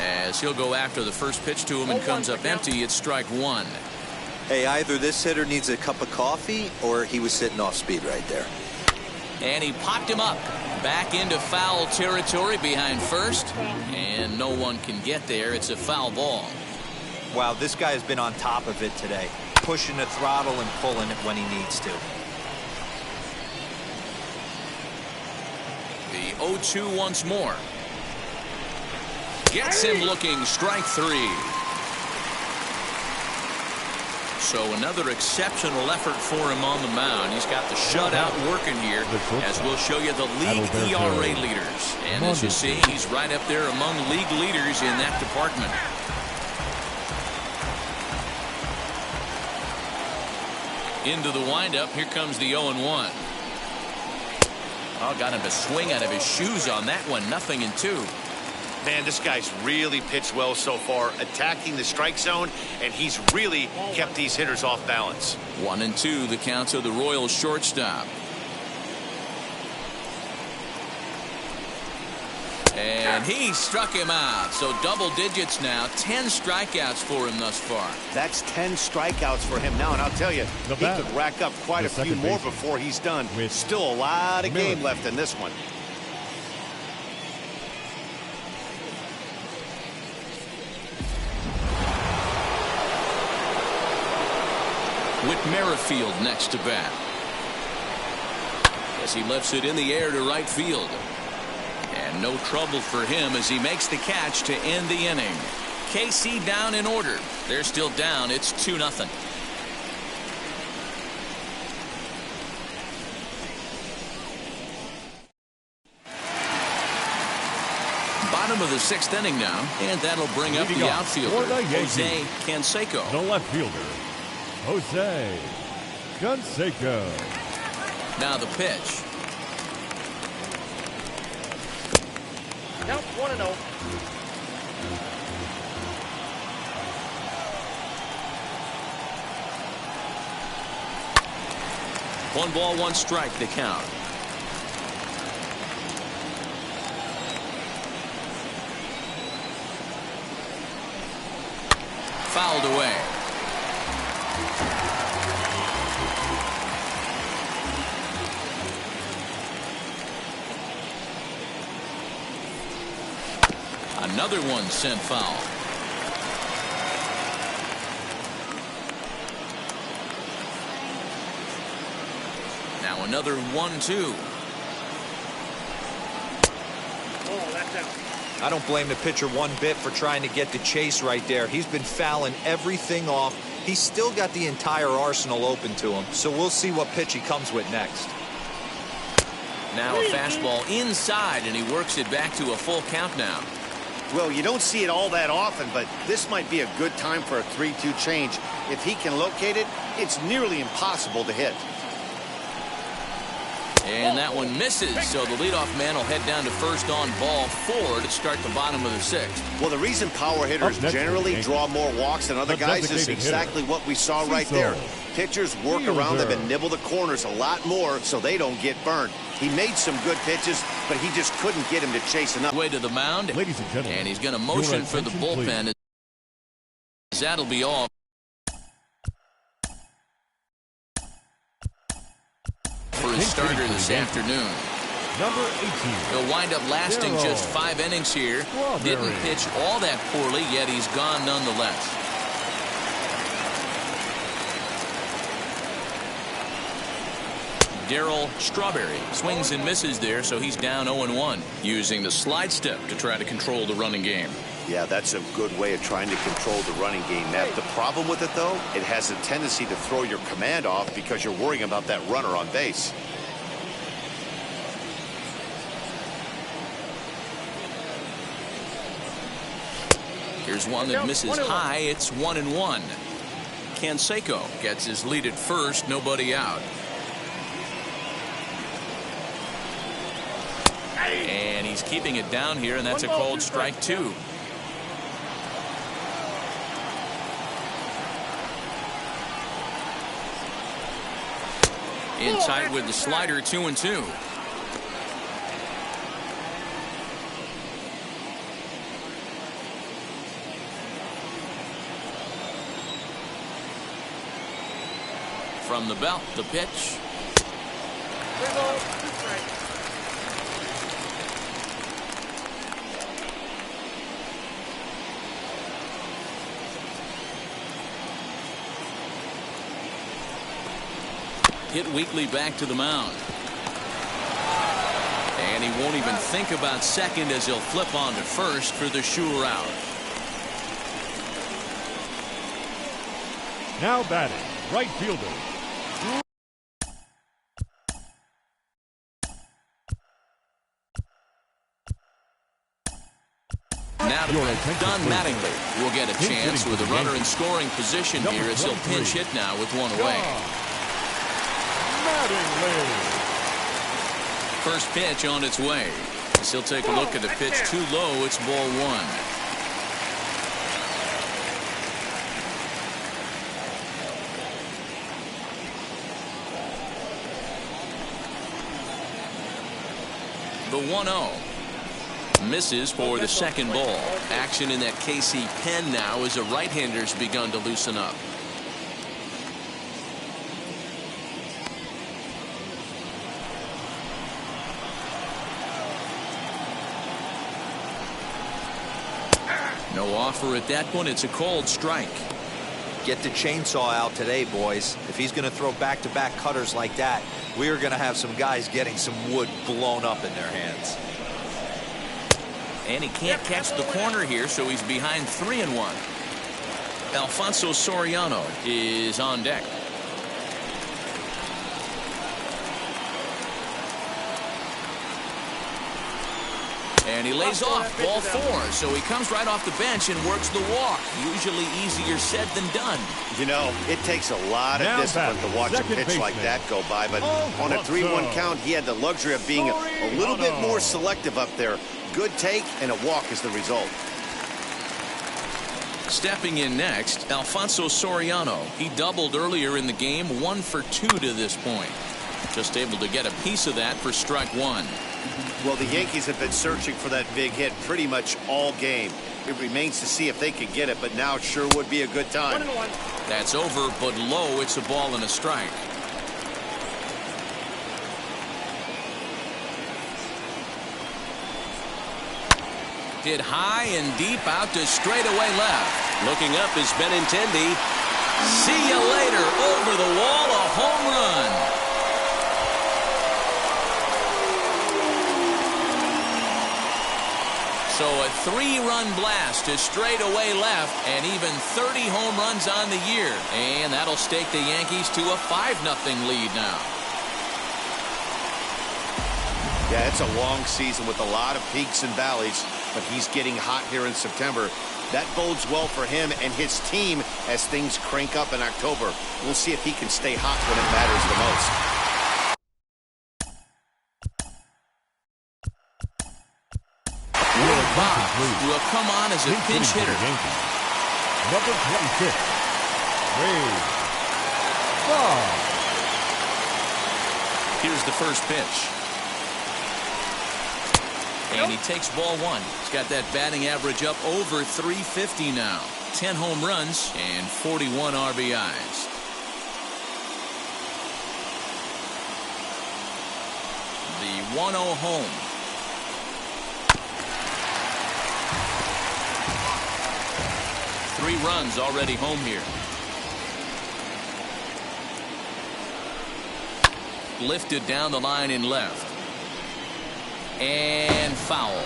[SPEAKER 1] As he'll go after the first pitch to him and comes up empty, it's strike 1.
[SPEAKER 2] Hey, either this hitter needs a cup of coffee or he was sitting off speed right there.
[SPEAKER 1] And he popped him up back into foul territory behind first, and no one can get there. It's a foul ball.
[SPEAKER 2] Wow, this guy has been on top of it today, pushing the throttle and pulling it when he needs to.
[SPEAKER 1] The 0-2 once more. Gets him looking, strike 3. So another exceptional effort for him on the mound. He's got the shutout working here, as we'll show you the league ERA leaders. And as you see, he's right up there among league leaders in that department. Into the windup, here comes the 0-1. Oh, got him to swing out of his shoes on that one. 0-2.
[SPEAKER 3] Man, this guy's really pitched well so far, attacking the strike zone, and he's really kept these hitters off balance.
[SPEAKER 1] 1-2, the count of the Royals shortstop. And And he struck him out. So double digits now. 10 strikeouts for him thus far.
[SPEAKER 3] That's 10 strikeouts for him now. And I'll tell you, he could rack up quite a few more before he's done. Still a lot of game left in this one.
[SPEAKER 1] Whit Merrifield next to bat. As he lifts it in the air to right field. And no trouble for him as he makes the catch to end the inning. KC down in order. They're still down. It's 2-0. Bottom of the 6th inning now, and that'll bring up the outfielder, Jose Canseco.
[SPEAKER 5] The left fielder, Jose Canseco.
[SPEAKER 1] Now the pitch.
[SPEAKER 8] Count 1-0.
[SPEAKER 1] 1 ball, 1 strike, the count. Fouled away. Another one sent foul. Now another 1-2.
[SPEAKER 8] Oh, that's out.
[SPEAKER 2] I don't blame the pitcher one bit for trying to get the chase right there. He's been fouling everything off. He's still got the entire arsenal open to him. So we'll see what pitch he comes with next.
[SPEAKER 1] Now a fastball inside, and he works it back to a full count now.
[SPEAKER 3] Well, you don't see it all that often, but this might be a good time for a 3-2 change. If he can locate it, it's nearly impossible to hit.
[SPEAKER 1] And that one misses, so the leadoff man will head down to first on ball 4 to start the bottom of the 6th.
[SPEAKER 3] Well, the reason power hitters generally draw more walks than other guys is exactly what we saw right there. Pitchers work around them and nibble the corners a lot more so they don't get burned. He made some good pitches, but he just couldn't get him to chase enough.
[SPEAKER 1] Way to the mound,
[SPEAKER 5] Ladies and gentlemen,
[SPEAKER 1] and he's going to motion for the bullpen. That'll be all. For his starter this afternoon.
[SPEAKER 5] Number 18.
[SPEAKER 1] He'll wind up lasting just 5 innings here. Didn't pitch all that poorly, yet he's gone nonetheless. Darryl Strawberry swings and misses there, so he's down 0-1, using the slide step to try to control the running game.
[SPEAKER 3] Yeah, that's a good way of trying to control the running game, Matt. The problem with it, though, it has a tendency to throw your command off because you're worrying about that runner on base.
[SPEAKER 1] Here's one that misses high. It's 1-1. Canseco gets his lead at first, nobody out. And he's keeping it down here, and that's a called strike 2. Inside with the slider, 2-2. From the belt, the pitch. Hit weakly back to the mound. And he won't even think about second as he'll flip on to first for the sure out.
[SPEAKER 5] Now batting, right fielder.
[SPEAKER 1] Now to Don Mattingly will get a chance with a runner in scoring position here as he'll pinch hit now with one away. First pitch on its way. As he'll take a look at the pitch too low. It's ball 1. The 1-0. Misses for the second ball. Action in that KC pen now as a right-hander's begun to loosen up. No offer at that one. It's a called strike.
[SPEAKER 2] Get the chainsaw out today, boys. If he's going to throw back-to-back cutters like that, we are going to have some guys getting some wood blown up in their hands.
[SPEAKER 1] And he can't catch the corner here, so he's behind 3-1. Alfonso Soriano is on deck. And he lays off ball 4, so he comes right off the bench and works the walk. Usually easier said than done.
[SPEAKER 3] You know, it takes a lot of discipline to watch a pitch like that go by, but on a 3-1 count, he had the luxury of being a little bit more selective up there. Good take, and a walk is the result.
[SPEAKER 1] Stepping in next, Alfonso Soriano. He doubled earlier in the game, 1 for 2 to this point. Just able to get a piece of that for strike 1.
[SPEAKER 3] Well, the Yankees have been searching for that big hit pretty much all game. It remains to see if they can get it, but now it sure would be a good time.
[SPEAKER 8] 1-1.
[SPEAKER 1] That's over, but low. It's a ball and a strike. Hit high and deep out to straightaway left. Looking up is Benintendi. See you later. Over the wall, a home run. So a 3-run blast to straightaway left, and even 30 home runs on the year. And that'll stake the Yankees to a 5-0 lead now.
[SPEAKER 3] Yeah, it's a long season with a lot of peaks and valleys, but he's getting hot here in September. That bodes well for him and his team as things crank up in October. We'll see if he can stay hot when it matters the most.
[SPEAKER 1] Will come on as a pinch hitter.
[SPEAKER 5] Number 26, Wade Boggs.
[SPEAKER 1] Here's the first pitch. And he takes ball 1. He's got that batting average up over 350 now. 10 home runs and 41 RBIs. The 1-0 home. Three runs already home here. Lifted down the line in left. And foul.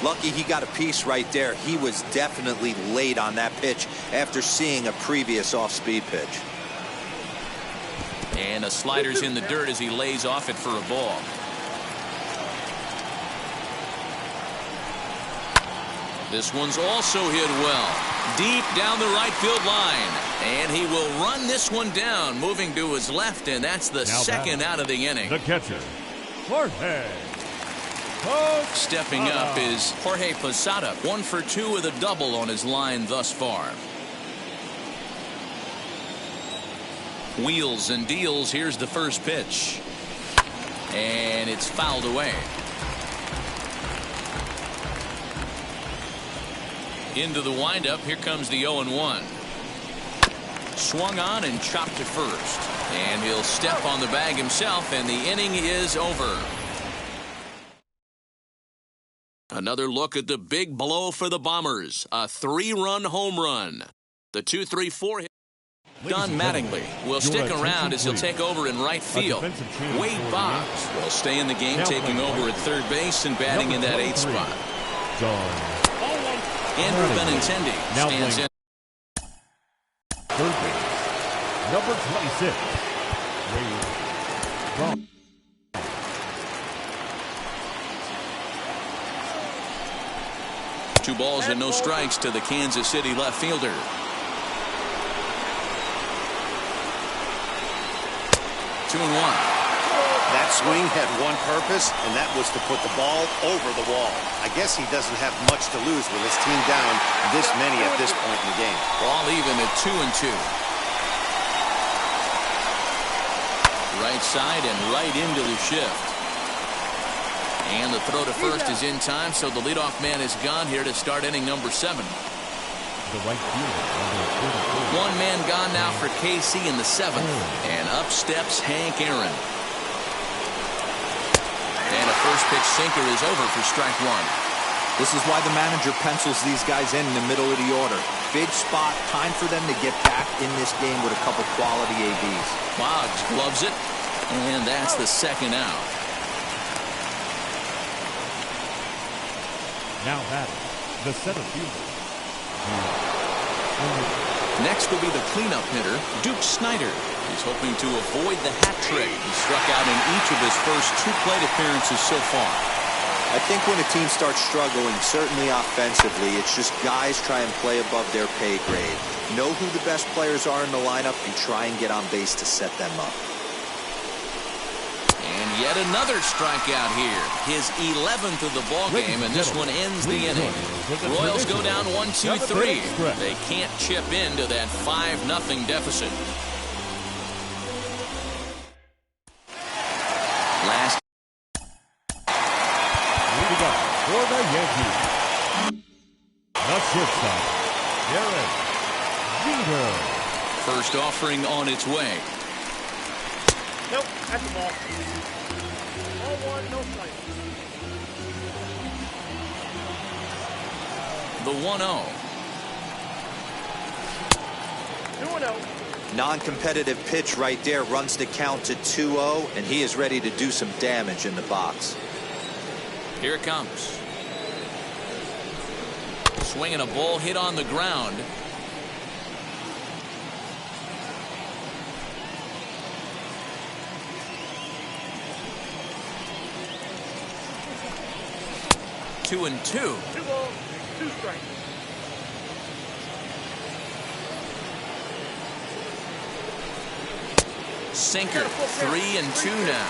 [SPEAKER 2] Lucky he got a piece right there. He was definitely late on that pitch after seeing a previous off-speed pitch.
[SPEAKER 1] And a slider's in the dirt as he lays off it for a ball. This one's also hit well. Deep down the right field line. And he will run this one down, moving to his left, and that's the second out of the inning.
[SPEAKER 5] The catcher, Jorge.
[SPEAKER 1] Stepping up is Jorge Posada. 1 for 2 with a double on his line thus far. Wheels and deals. Here's the first pitch. And it's fouled away. Into the windup. Here comes the 0-1. Swung on and chopped to first. And he'll step on the bag himself, and the inning is over. Another look at the big blow for the Bombers. A 3-run home run. The 2-3-4 hit. Don Mattingly will stick around as he'll take over in right field. Wade Boggs will stay in the game, taking over at third base and batting in that 8th spot. Andrew Benintendi stands in.
[SPEAKER 5] Third base, number 26, Wade Boggs.
[SPEAKER 1] 2 balls and no strikes to the Kansas City left fielder. 2-1.
[SPEAKER 3] That swing had one purpose, and that was to put the ball over the wall. I guess he doesn't have much to lose with his team down this many at this point in the game.
[SPEAKER 1] Ball even at 2-2. Right side and right into the shift. And the throw to first is in time, so the leadoff man is gone here to start inning number 7.
[SPEAKER 5] The right fielder,
[SPEAKER 1] One man gone now for KC in the 7th. And up steps Hank Aaron. And a first pitch sinker is over for strike 1.
[SPEAKER 2] This is why the manager pencils these guys in the middle of the order. Big spot, time for them to get back in this game with a couple quality ABs.
[SPEAKER 1] Boggs gloves it, and that's the second out.
[SPEAKER 5] now batting, the center fielder.
[SPEAKER 1] Next will be the cleanup hitter, Duke Snider. He's hoping to avoid the hat trick. He struck out in each of his first 2 plate appearances so far.
[SPEAKER 2] I think when a team starts struggling, certainly offensively, it's just guys try and play above their pay grade. Know who the best players are in the lineup and try and get on base to set them up.
[SPEAKER 1] And yet another strikeout here. His 11th of the ball game, and this one ends the inning. Royals go down 1-2-3. They can't chip into that 5-0 deficit. Last
[SPEAKER 5] leading up for the Yankees, the shortstop, Derek Jeter.
[SPEAKER 1] first offering on its way.
[SPEAKER 8] Nope, that's the ball. All 1, no strike.
[SPEAKER 1] The 1-0.
[SPEAKER 8] 2-0.
[SPEAKER 2] Non-competitive pitch right there, runs the count to 2-0, and he is ready to do some damage in the box.
[SPEAKER 1] Here it comes. Swinging a ball hit on the ground. Two and two.
[SPEAKER 8] 2 balls, 2 strikes.
[SPEAKER 1] Sinker. 3-2 now.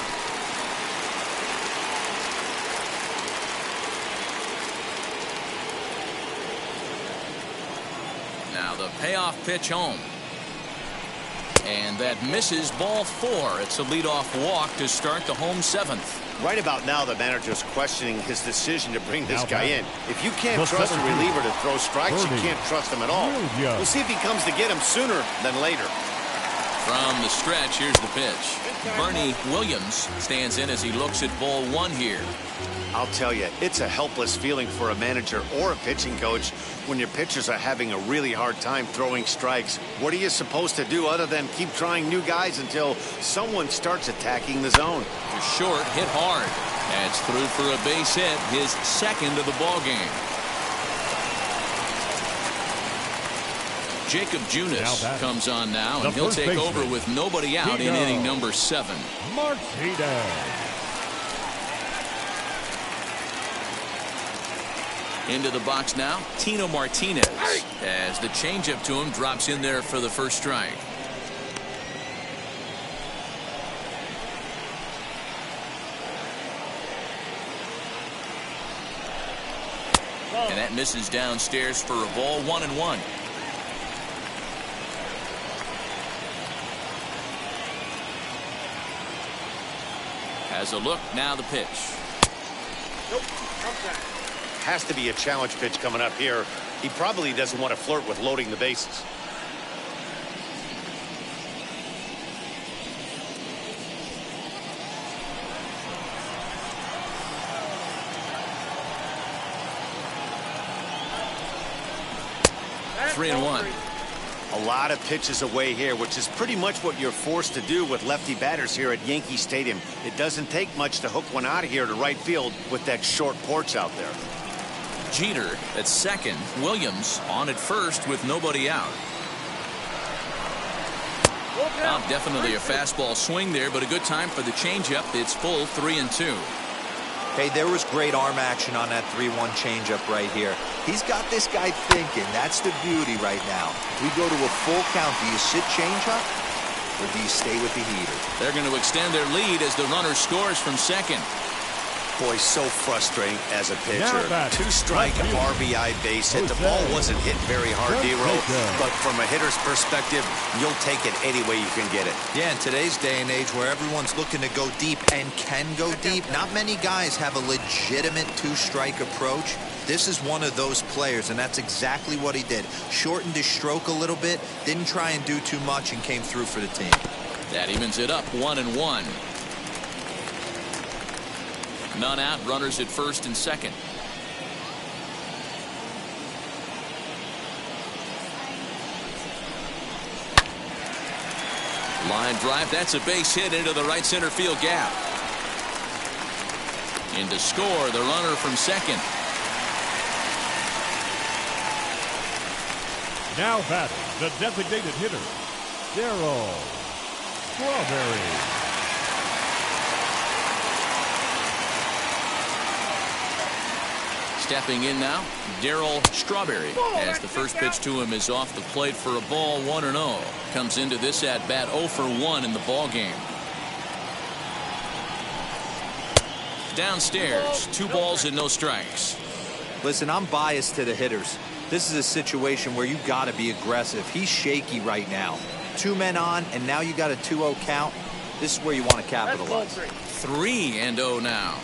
[SPEAKER 1] Now the payoff pitch home. And that misses, ball 4. It's a leadoff walk to start the home 7th.
[SPEAKER 3] Right about now, the manager's questioning his decision to bring this guy in. If you can't trust a reliever to throw strikes, you can't trust him at all. We'll see if he comes to get him sooner than later.
[SPEAKER 1] From the stretch, here's the pitch. Bernie Williams stands in as he looks at ball 1 here.
[SPEAKER 3] I'll tell you, it's a helpless feeling for a manager or a pitching coach when your pitchers are having a really hard time throwing strikes. What are you supposed to do other than keep trying new guys until someone starts attacking the zone?
[SPEAKER 1] To short, hit hard. That's through for a base hit, his 2nd of the ball game. Jacob Junis comes on now, and he'll take over with nobody out in inning number 7.
[SPEAKER 5] Martinez.
[SPEAKER 1] Into the box now, Tino Martinez, as the changeup to him drops in there for the first strike. And that misses downstairs for a ball, 1-1. Has a look, now the pitch.
[SPEAKER 8] Nope, outside.
[SPEAKER 3] Has to be a challenge pitch coming up here. He probably doesn't want to flirt with loading the bases.
[SPEAKER 8] That's
[SPEAKER 1] 3-1.
[SPEAKER 3] A lot of pitches away here, which is pretty much what you're forced to do with lefty batters here at Yankee Stadium. It doesn't take much to hook one out of here to right field with that short porch out there.
[SPEAKER 1] Jeter at 2nd. Williams on at 1st with nobody out. Well, definitely a fastball swing there, but a good time for the changeup. It's full 3-2.
[SPEAKER 2] Hey, there was great arm action on that 3-1 changeup right here. He's got this guy thinking. That's the beauty right now. If we go to a full count, do you sit changeup or do you stay with the heater?
[SPEAKER 1] They're going to extend their lead as the runner scores from 2nd.
[SPEAKER 3] Boy, so frustrating as a pitcher.
[SPEAKER 5] 2-strike
[SPEAKER 3] RBI base hit. The ball wasn't hit very hard, D-Row, but from a hitter's perspective, you'll take it any way you can get it.
[SPEAKER 2] Yeah, in today's day and age where everyone's looking to go deep and can go deep, not many guys have a legitimate 2-strike approach. This is one of those players, and that's exactly what he did. Shortened his stroke a little bit, didn't try and do too much, and came through for the team.
[SPEAKER 1] That evens it up 1-1. None out, runners at first and second. Line drive, that's a base hit into the right center field gap. In to score, the runner from second.
[SPEAKER 5] Now batting, the designated hitter, Darryl Strawberry.
[SPEAKER 1] Stepping in now, Darryl Strawberry, as the first pitch to him is off the plate for a ball, 1-0. Comes into this at bat 0 for 1 in the ball game. Downstairs, 2 balls and no strikes.
[SPEAKER 2] Listen, I'm biased to the hitters. This is a situation where you got to be aggressive. He's shaky right now. 2 men on, and now you got a 2-0 count. This is where you want to capitalize.
[SPEAKER 1] 3-0 now.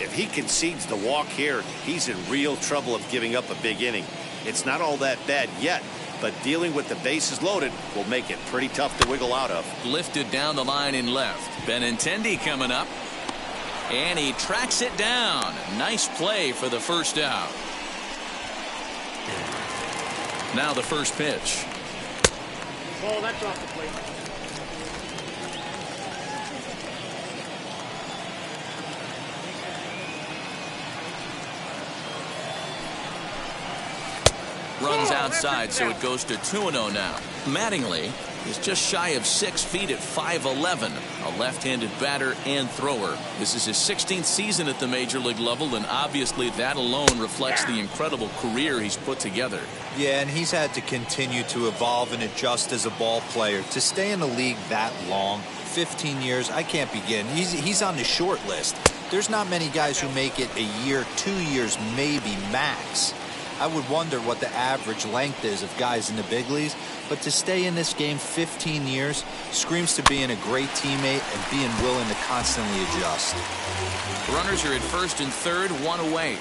[SPEAKER 3] If he concedes the walk here, he's in real trouble of giving up a big inning. It's not all that bad yet, but dealing with the bases loaded will make it pretty tough to wiggle out of.
[SPEAKER 1] Lifted down the line in left. Benintendi coming up. And he tracks it down. Nice play for the first out. Now the first pitch.
[SPEAKER 8] Oh, that's off the plate.
[SPEAKER 1] Runs outside, so it goes to 2-0 now. Mattingly is just shy of 6 feet at 5'11", a left-handed batter and thrower. This is his 16th season at the major league level, and obviously that alone reflects the incredible career he's put together.
[SPEAKER 2] Yeah, and he's had to continue to evolve and adjust as a ball player. To stay in the league that long, 15 years, I can't begin. He's on the short list. There's not many guys who make it a year, 2 years, maybe max. I would wonder what the average length is of guys in the big leagues, but to stay in this game 15 years screams to being a great teammate and being willing to constantly adjust.
[SPEAKER 1] Runners are at first and third, 1 away.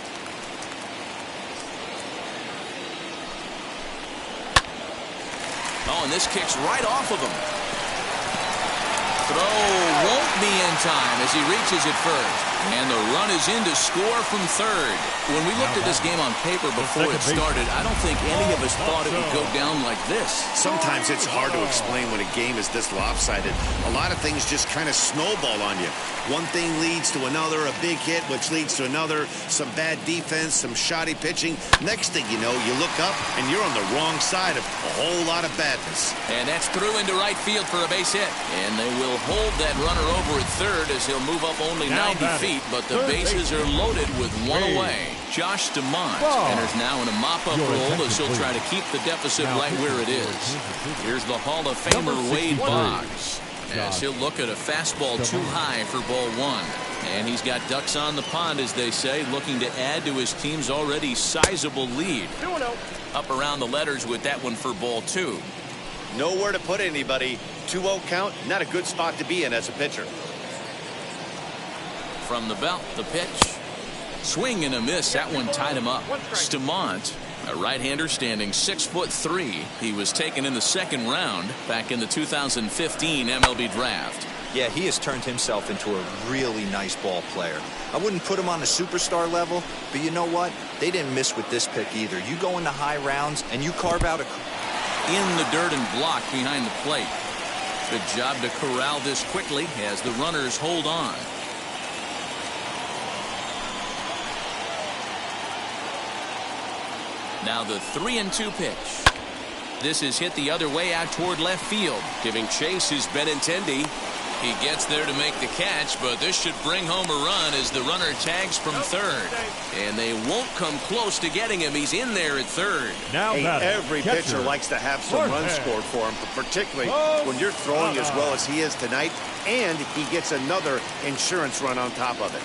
[SPEAKER 1] Oh, and this kicks right off of him. Throw won't be in time as he reaches it first. And the run is in to score from third. When we looked at this game on paper before it started, I don't think any of us thought it would go down like this.
[SPEAKER 3] Sometimes it's hard to explain when a game is this lopsided. A lot of things just kind of snowball on you. One thing leads to another, a big hit, which leads to another, some bad defense, some shoddy pitching. Next thing you know, you look up and you're on the wrong side of a whole lot of badness.
[SPEAKER 1] And that's through into right field for a base hit. And they will hold that runner over at third as he'll move up only 90 feet, but the bases are loaded with 1 away. Josh DeMont enters now in a mop-up role as he'll try to keep the deficit right where it is. Here's the Hall of Famer Wade Boggs, as he'll look at a fastball too high for ball 1. And he's got ducks on the pond, as they say, looking to add to his team's already sizable lead.
[SPEAKER 8] 2-0.
[SPEAKER 1] Up around the letters with that one for ball 2.
[SPEAKER 3] Nowhere to put anybody. 2-0 count, not a good spot to be in as a pitcher.
[SPEAKER 1] From the belt, the pitch. Swing and a miss. That one tied him up. Stamont, a right-hander standing 6'3". He was taken in the second round back in the 2015 MLB draft.
[SPEAKER 2] Yeah, he has turned himself into a really nice ball player. I wouldn't put him on a superstar level, but you know what? They didn't miss with this pick either. You go into high rounds and you carve out
[SPEAKER 1] in the dirt and block behind the plate. Good job to corral this quickly as the runners hold on. Now the 3-2 pitch. This is hit the other way out toward left field. Giving chase is Benintendi. He gets there to make the catch, but this should bring home a run as the runner tags from third. And they won't come close to getting him. He's in there at third.
[SPEAKER 5] Now
[SPEAKER 3] every pitcher likes to have some runs scored for him, but particularly when you're throwing as well as he is tonight, and he gets another insurance run on top of it.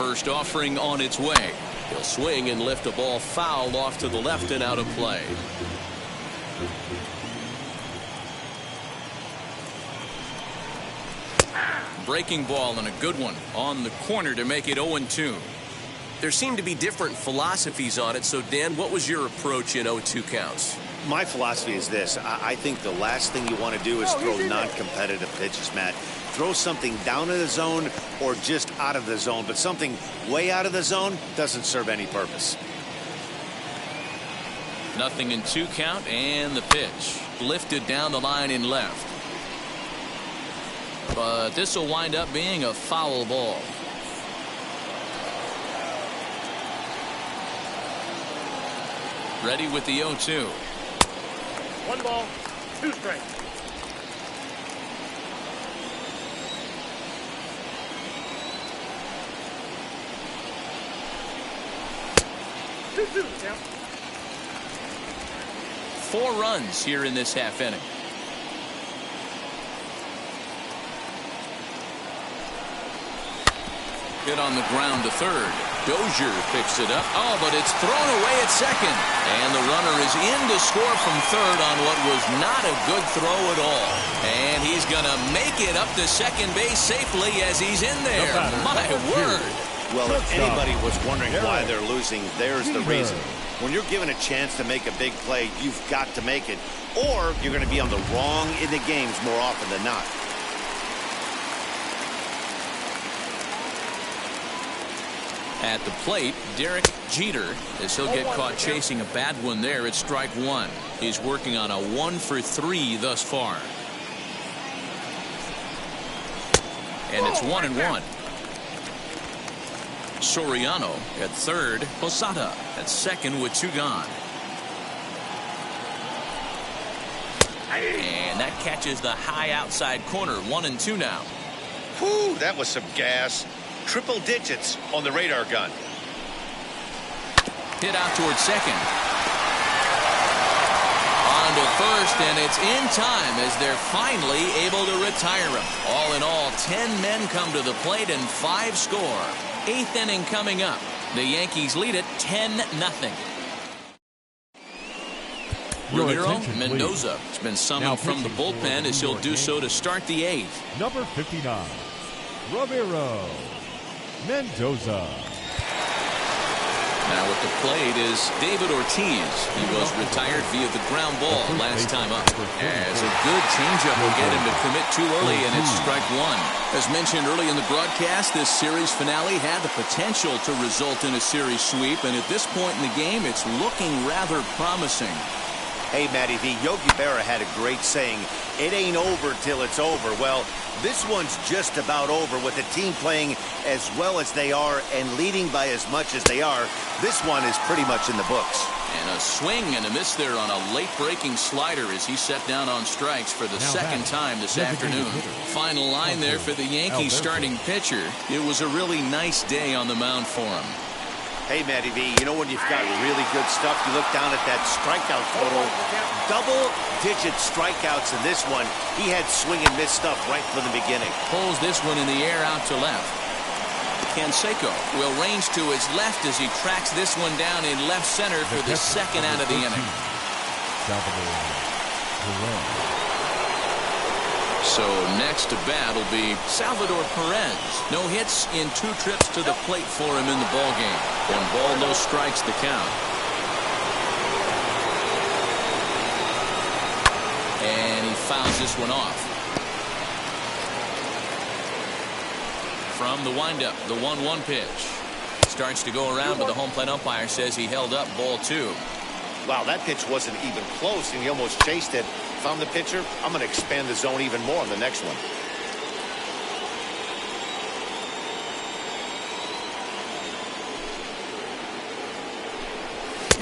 [SPEAKER 1] First offering on its way.
[SPEAKER 9] He'll swing and lift a ball foul off to the left and out of play.
[SPEAKER 1] Breaking ball and a good one on the corner to make it 0-2.
[SPEAKER 9] There seem to be different philosophies on it. So, Dan, what was your approach in 0-2 counts?
[SPEAKER 3] My philosophy is this. I think the last thing you want to do is throw non-competitive pitches, Matt. Throw something down in the zone or just out of the zone, but something way out of the zone doesn't serve any purpose.
[SPEAKER 1] Nothing in 2 count, and the pitch lifted down the line in left. But this will wind up being a foul ball. Ready with the 0-2.
[SPEAKER 8] 1 ball, 2 strikes. Yeah.
[SPEAKER 1] 4 runs here in this half inning. Hit on the ground to third. Dozier picks it up. Oh, but it's thrown away at second. And the runner is in to score from third on what was not a good throw at all. And he's going to make it up to second base safely as he's in there. My word.
[SPEAKER 3] Well, if anybody was wondering why they're losing, there's the reason. When you're given a chance to make a big play, you've got to make it. Or you're going to be on the wrong in the games more often than not.
[SPEAKER 1] At the plate, Derek Jeter, as he'll get caught chasing a bad one there at strike 1. He's working on a 1-for-3 thus far. And it's 1-1. Soriano at third. Posada at second with 2 gone. And that catches the high outside corner. 1-2 now.
[SPEAKER 3] Whew, that was some gas. Triple digits on the radar gun.
[SPEAKER 1] Hit out towards second. On to first, and it's in time as they're finally able to retire him. All in all, 10 men come to the plate and 5 score. 8th inning coming up. The Yankees lead it 10-0. Ramiro Mendoza has been summoned from the bullpen as he'll do so to start the 8th.
[SPEAKER 5] Number 59, Ramiro Mendoza.
[SPEAKER 1] Now at the plate is David Ortiz. He was retired via the ground ball last time up. As a good changeup will get him to commit too early, and it's strike 1. As mentioned early in the broadcast, this series finale had the potential to result in a series sweep, and at this point in the game, it's looking rather promising.
[SPEAKER 3] Hey, Matty V, Yogi Berra had a great saying, it ain't over till it's over. Well, this one's just about over with the team playing as well as they are and leading by as much as they are. This one is pretty much in the books.
[SPEAKER 1] And a swing and a miss there on a late-breaking slider as he set down on strikes for the second time this afternoon. Final line there for the Yankees starting pitcher. It was a really nice day on the mound for him.
[SPEAKER 3] Hey, Matty V, you know when you've got really good stuff, you look down at that strikeout total. Double-digit strikeouts in this one. He had swing and miss stuff right from the beginning.
[SPEAKER 1] Pulls this one in the air out to left. Canseco will range to his left as he tracks this one down in left center for the second out of the inning. So next to bat will be Salvador Perez. No hits in 2 trips to the plate for him in the ballgame. 1 ball, no strikes the count. And he fouls this one off. From the windup, the 1-1 pitch. Starts to go around, but the home plate umpire says he held up ball 2.
[SPEAKER 3] Wow, that pitch wasn't even close, and he almost chased it. If I'm the pitcher, I'm going to expand the zone even more on the next one.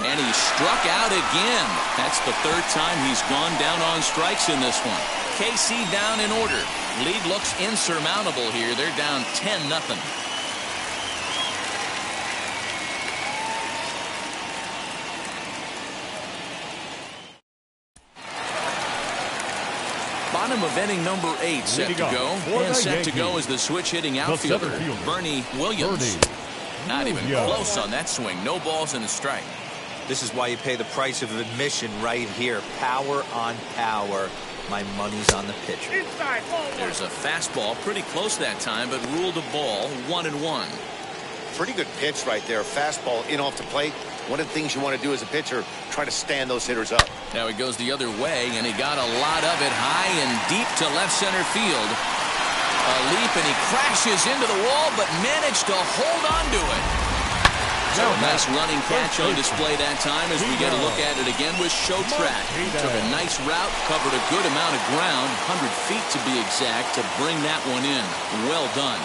[SPEAKER 1] And he struck out again. That's the 3rd time he's gone down on strikes in this one. KC down in order. Lead looks insurmountable here. They're down 10-0. Bottom of inning number 8 set to go. And set to go is the switch hitting outfielder, Bernie Williams. Not even close on that swing. No balls and a strike.
[SPEAKER 2] This is why you pay the price of admission right here. Power on power. My money's on the pitcher.
[SPEAKER 8] Inside, ball one.
[SPEAKER 1] There's a fastball pretty close that time, but ruled a ball 1-1.
[SPEAKER 3] Pretty good pitch right there. Fastball in off the plate. One of the things you want to do as a pitcher, try to stand those hitters up.
[SPEAKER 1] Now he goes the other way, and he got a lot of it high and deep to left center field. A leap, and he crashes into the wall, but managed to hold on to it. So a nice running catch on display that time as we get a look at it again with Show Track. Took a nice route, covered a good amount of ground, 100 feet to be exact, to bring that one in. Well done.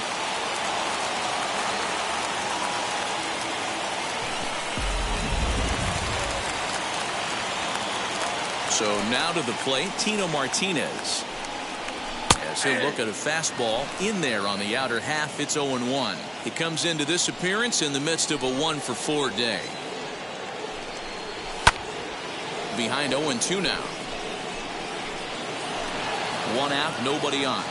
[SPEAKER 1] So now to the plate, Tino Martinez. As he'll look at a fastball in there on the outer half, it's 0-1. He comes into this appearance in the midst of a 1-for-4 day. Behind 0-2 now. One out, nobody on.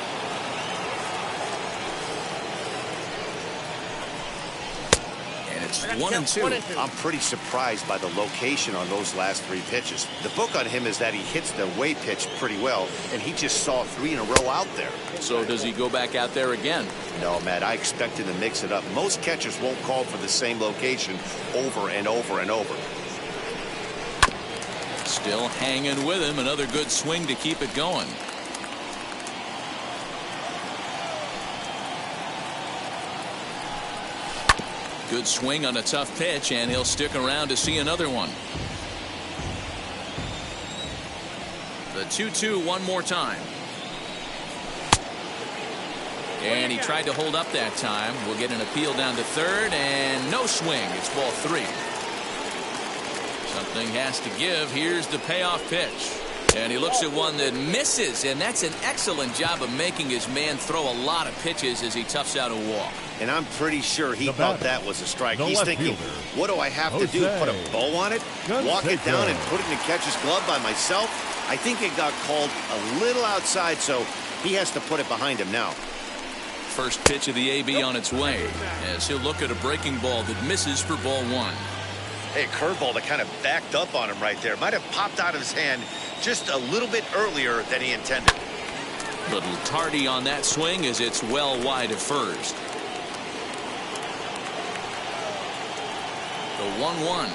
[SPEAKER 1] It's 1-2.
[SPEAKER 3] I'm pretty surprised by the location on those last 3 pitches. The book on him is that he hits the away pitch pretty well, and he just saw 3 in a row out there.
[SPEAKER 1] So does he go back out there again?
[SPEAKER 3] No, Matt, I expect him to mix it up. Most catchers won't call for the same location over and over and over.
[SPEAKER 1] Still hanging with him. Another good swing to keep it going. Good swing on a tough pitch, and he'll stick around to see another one. The 2-2 one more time. And he tried to hold up that time. We'll get an appeal down to third, and no swing. It's ball 3. Something has to give. Here's the payoff pitch. And he looks at one that misses, and that's an excellent job of making his man throw a lot of pitches as he toughs out a walk.
[SPEAKER 3] And I'm pretty sure he thought that was a strike. He's thinking, what do I have to do? Put a bow on it? Walk it down and put it in the catcher's glove by myself? I think it got called a little outside, so he has to put it behind him now.
[SPEAKER 1] First pitch of the AB on its way, as he'll look at a breaking ball that misses for ball 1.
[SPEAKER 3] Hey, curveball that kind of backed up on him right there. Might have popped out of his hand just a little bit earlier than he intended.
[SPEAKER 1] Little tardy on that swing as it's well wide of first. The 1-1.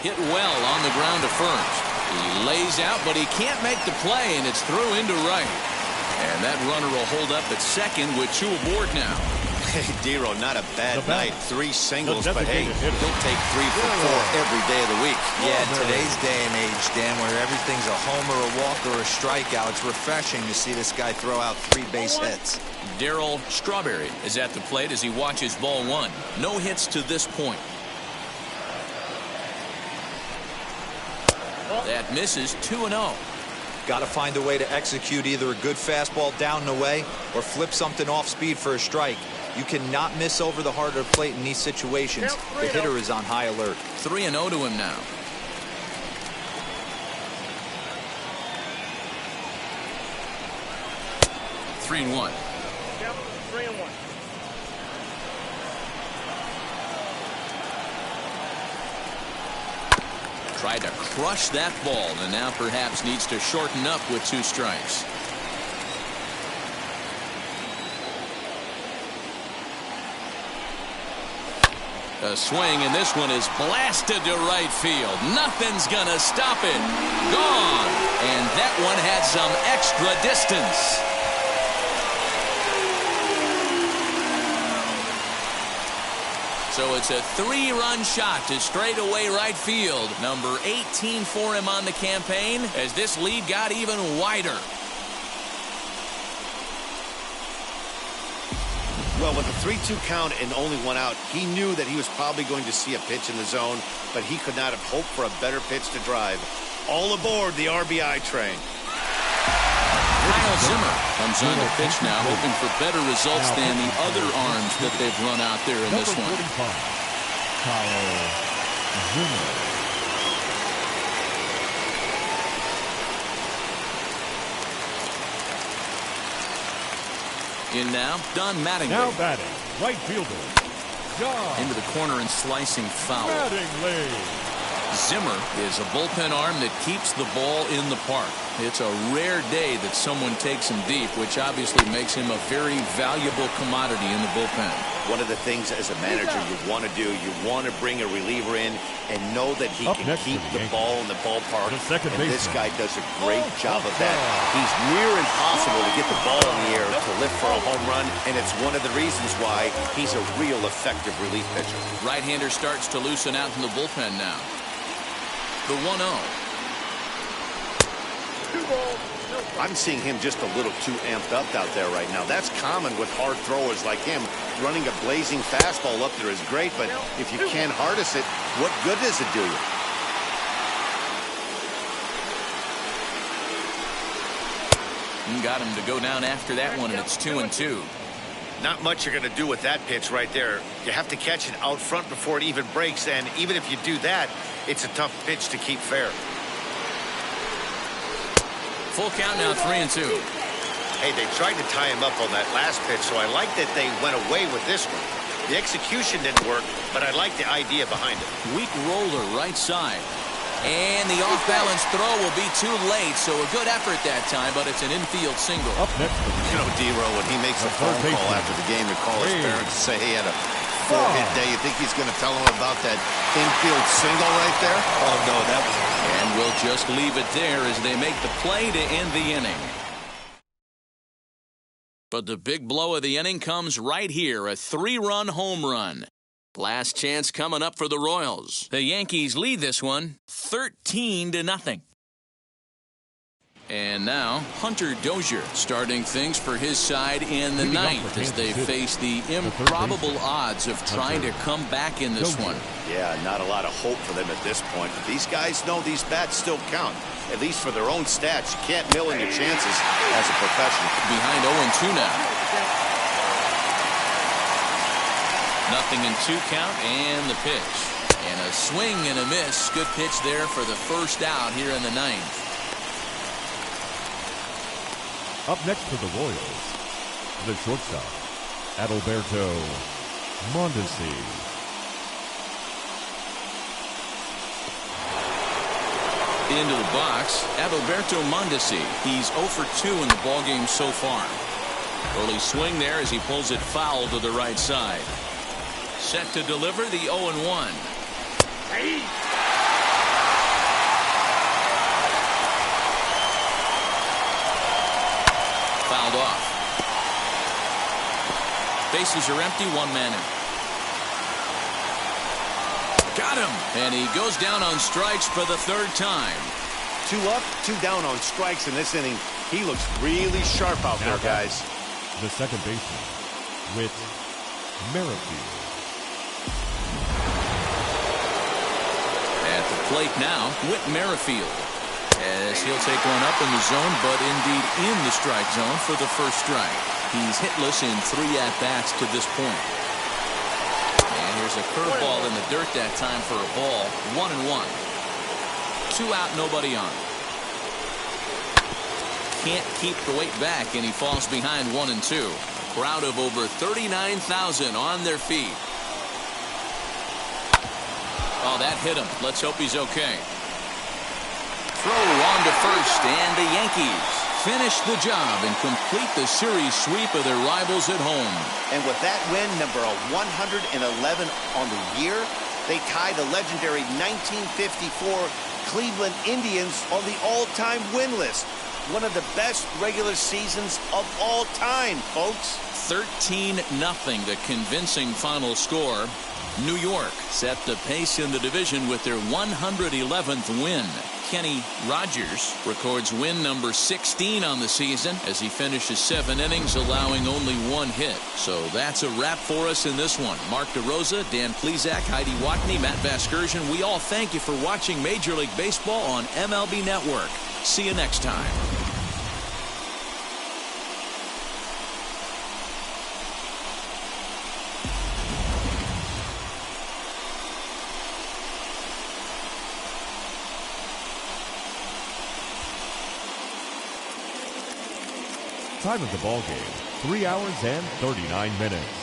[SPEAKER 1] Hit well on the ground to first. He lays out, but he can't make the play, and it's through into right. And that runner will hold up at second with 2 aboard now.
[SPEAKER 3] Hey, Dero, not a bad night. 3 singles, but hey, he'll take 3 for 4 every day of the week.
[SPEAKER 2] Yeah, in today's day and age, Dan, where everything's a homer, a walk, or a strikeout, it's refreshing to see this guy throw out 3 base hits.
[SPEAKER 1] Darryl Strawberry is at the plate as he watches ball 1. No hits to this point. That misses 2-0.
[SPEAKER 2] Got to find a way to execute either a good fastball down and away or flip something off speed for a strike. You cannot miss over the heart of the plate in these situations. The hitter is on high alert.
[SPEAKER 1] 3-0 to him now. Three and one.
[SPEAKER 8] 3-1.
[SPEAKER 1] Tried to crush that ball, and now perhaps needs to shorten up with 2 strikes. A swing, and this one is blasted to right field. Nothing's gonna stop it. Gone. And that one had some extra distance. So it's a 3-run shot to straightaway right field. Number 18 for him on the campaign as this lead got even wider.
[SPEAKER 3] Well, with a 3-2 count and only 1 out, he knew that he was probably going to see a pitch in the zone, but he could not have hoped for a better pitch to drive. All aboard the RBI train.
[SPEAKER 1] Kyle Zimmer comes on the pitch now, hoping for better results than the other arms that they've run out there in this one.
[SPEAKER 5] Kyle Zimmer.
[SPEAKER 1] In now, Don Mattingly.
[SPEAKER 5] Now batting, right fielder,
[SPEAKER 1] Into the corner and slicing foul.
[SPEAKER 5] Mattingly.
[SPEAKER 1] Zimmer is a bullpen arm that keeps the ball in the park. It's a rare day that someone takes him deep, which obviously makes him a very valuable commodity in the bullpen.
[SPEAKER 3] One of the things as a manager you want to do, you want to bring a reliever in and know that he can keep the ball in the ballpark. And this guy does a great job of that. He's near impossible to get the ball in the air to lift for a home run, and it's one of the reasons why he's a real effective relief pitcher.
[SPEAKER 1] Right-hander starts to loosen out in the bullpen now. The 1-0.
[SPEAKER 3] I'm seeing him just a little too amped up out there right now. That's common with hard throwers like him. Running a blazing fastball up there is great, but if you can't harness it, what good does it do you?
[SPEAKER 1] Got him to go down after that one, and it's 2-2.
[SPEAKER 3] Not much you're going to do with that pitch right there. You have to catch it out front before it even breaks, and even if you do that, it's a tough pitch to keep fair.
[SPEAKER 1] Full count now, 3-2.
[SPEAKER 3] Hey, they tried to tie him up on that last pitch, so I like that they went away with this one. The execution didn't work, but I like the idea behind it.
[SPEAKER 1] Weak roller right side. And the off-balance throw will be too late, so a good effort that time, but it's an infield single.
[SPEAKER 5] Up next.
[SPEAKER 3] You know, D-Row, when he makes a phone call after the game to call his parents to say he had a 4-hit day, you think he's going to tell him about that infield single right there? Oh, no, that was...
[SPEAKER 1] And we'll just leave it there as they make the play to end the inning. But the big blow of the inning comes right here, a 3-run home run. Last chance coming up for the Royals. The Yankees lead this one 13-0. And now Hunter Dozier starting things for his side in the ninth as they face the improbable odds of trying to come back in this one.
[SPEAKER 3] Yeah, not a lot of hope for them at this point. But these guys know these bats still count, at least for their own stats. You can't mill in your chances as a professional.
[SPEAKER 1] Behind 0-2 now. 0-2 count and the pitch. And a swing and a miss. Good pitch there for the first out here in the ninth.
[SPEAKER 5] Up next for the Royals, the shortstop, Adalberto Mondesi.
[SPEAKER 1] Into the box, Adalberto Mondesi. He's 0 for 2 in the ballgame so far. Early swing there as he pulls it foul to the right side. Set to deliver the 0-1. Fouled off. Bases are empty, 1 man in. Got him. And he goes down on strikes for the 3rd time.
[SPEAKER 3] 2 up, 2 down on strikes in this inning. He looks really sharp out there, guys.
[SPEAKER 5] The second baseman, Whit Merrifield.
[SPEAKER 1] At the plate now, Whit Merrifield. As he'll take one up in the zone, but indeed in the strike zone for the first strike. He's hitless in 3 at-bats to this point. And here's a curveball in the dirt that time for a ball. 1-1. 2 out, nobody on. Can't keep the weight back, and he falls behind 1-2. A crowd of over 39,000 on their feet. Oh, that hit him. Let's hope he's okay. Throw on to first, and the Yankees finish the job and complete the series sweep of their rivals at home.
[SPEAKER 3] And with that win, number 111 on the year, they tie the legendary 1954 Cleveland Indians on the all-time win list. One of the best regular seasons of all time, folks.
[SPEAKER 1] 13-0, the convincing final score. New York set the pace in the division with their 111th win. Kenny Rogers records win number 16 on the season as he finishes 7 innings, allowing only 1 hit. So that's a wrap for us in this one. Mark DeRosa, Dan Plesac, Heidi Watney, Matt Vasgersian, we all thank you for watching Major League Baseball on MLB Network. See you next time.
[SPEAKER 5] Time of the ball game, 3 hours and 39 minutes.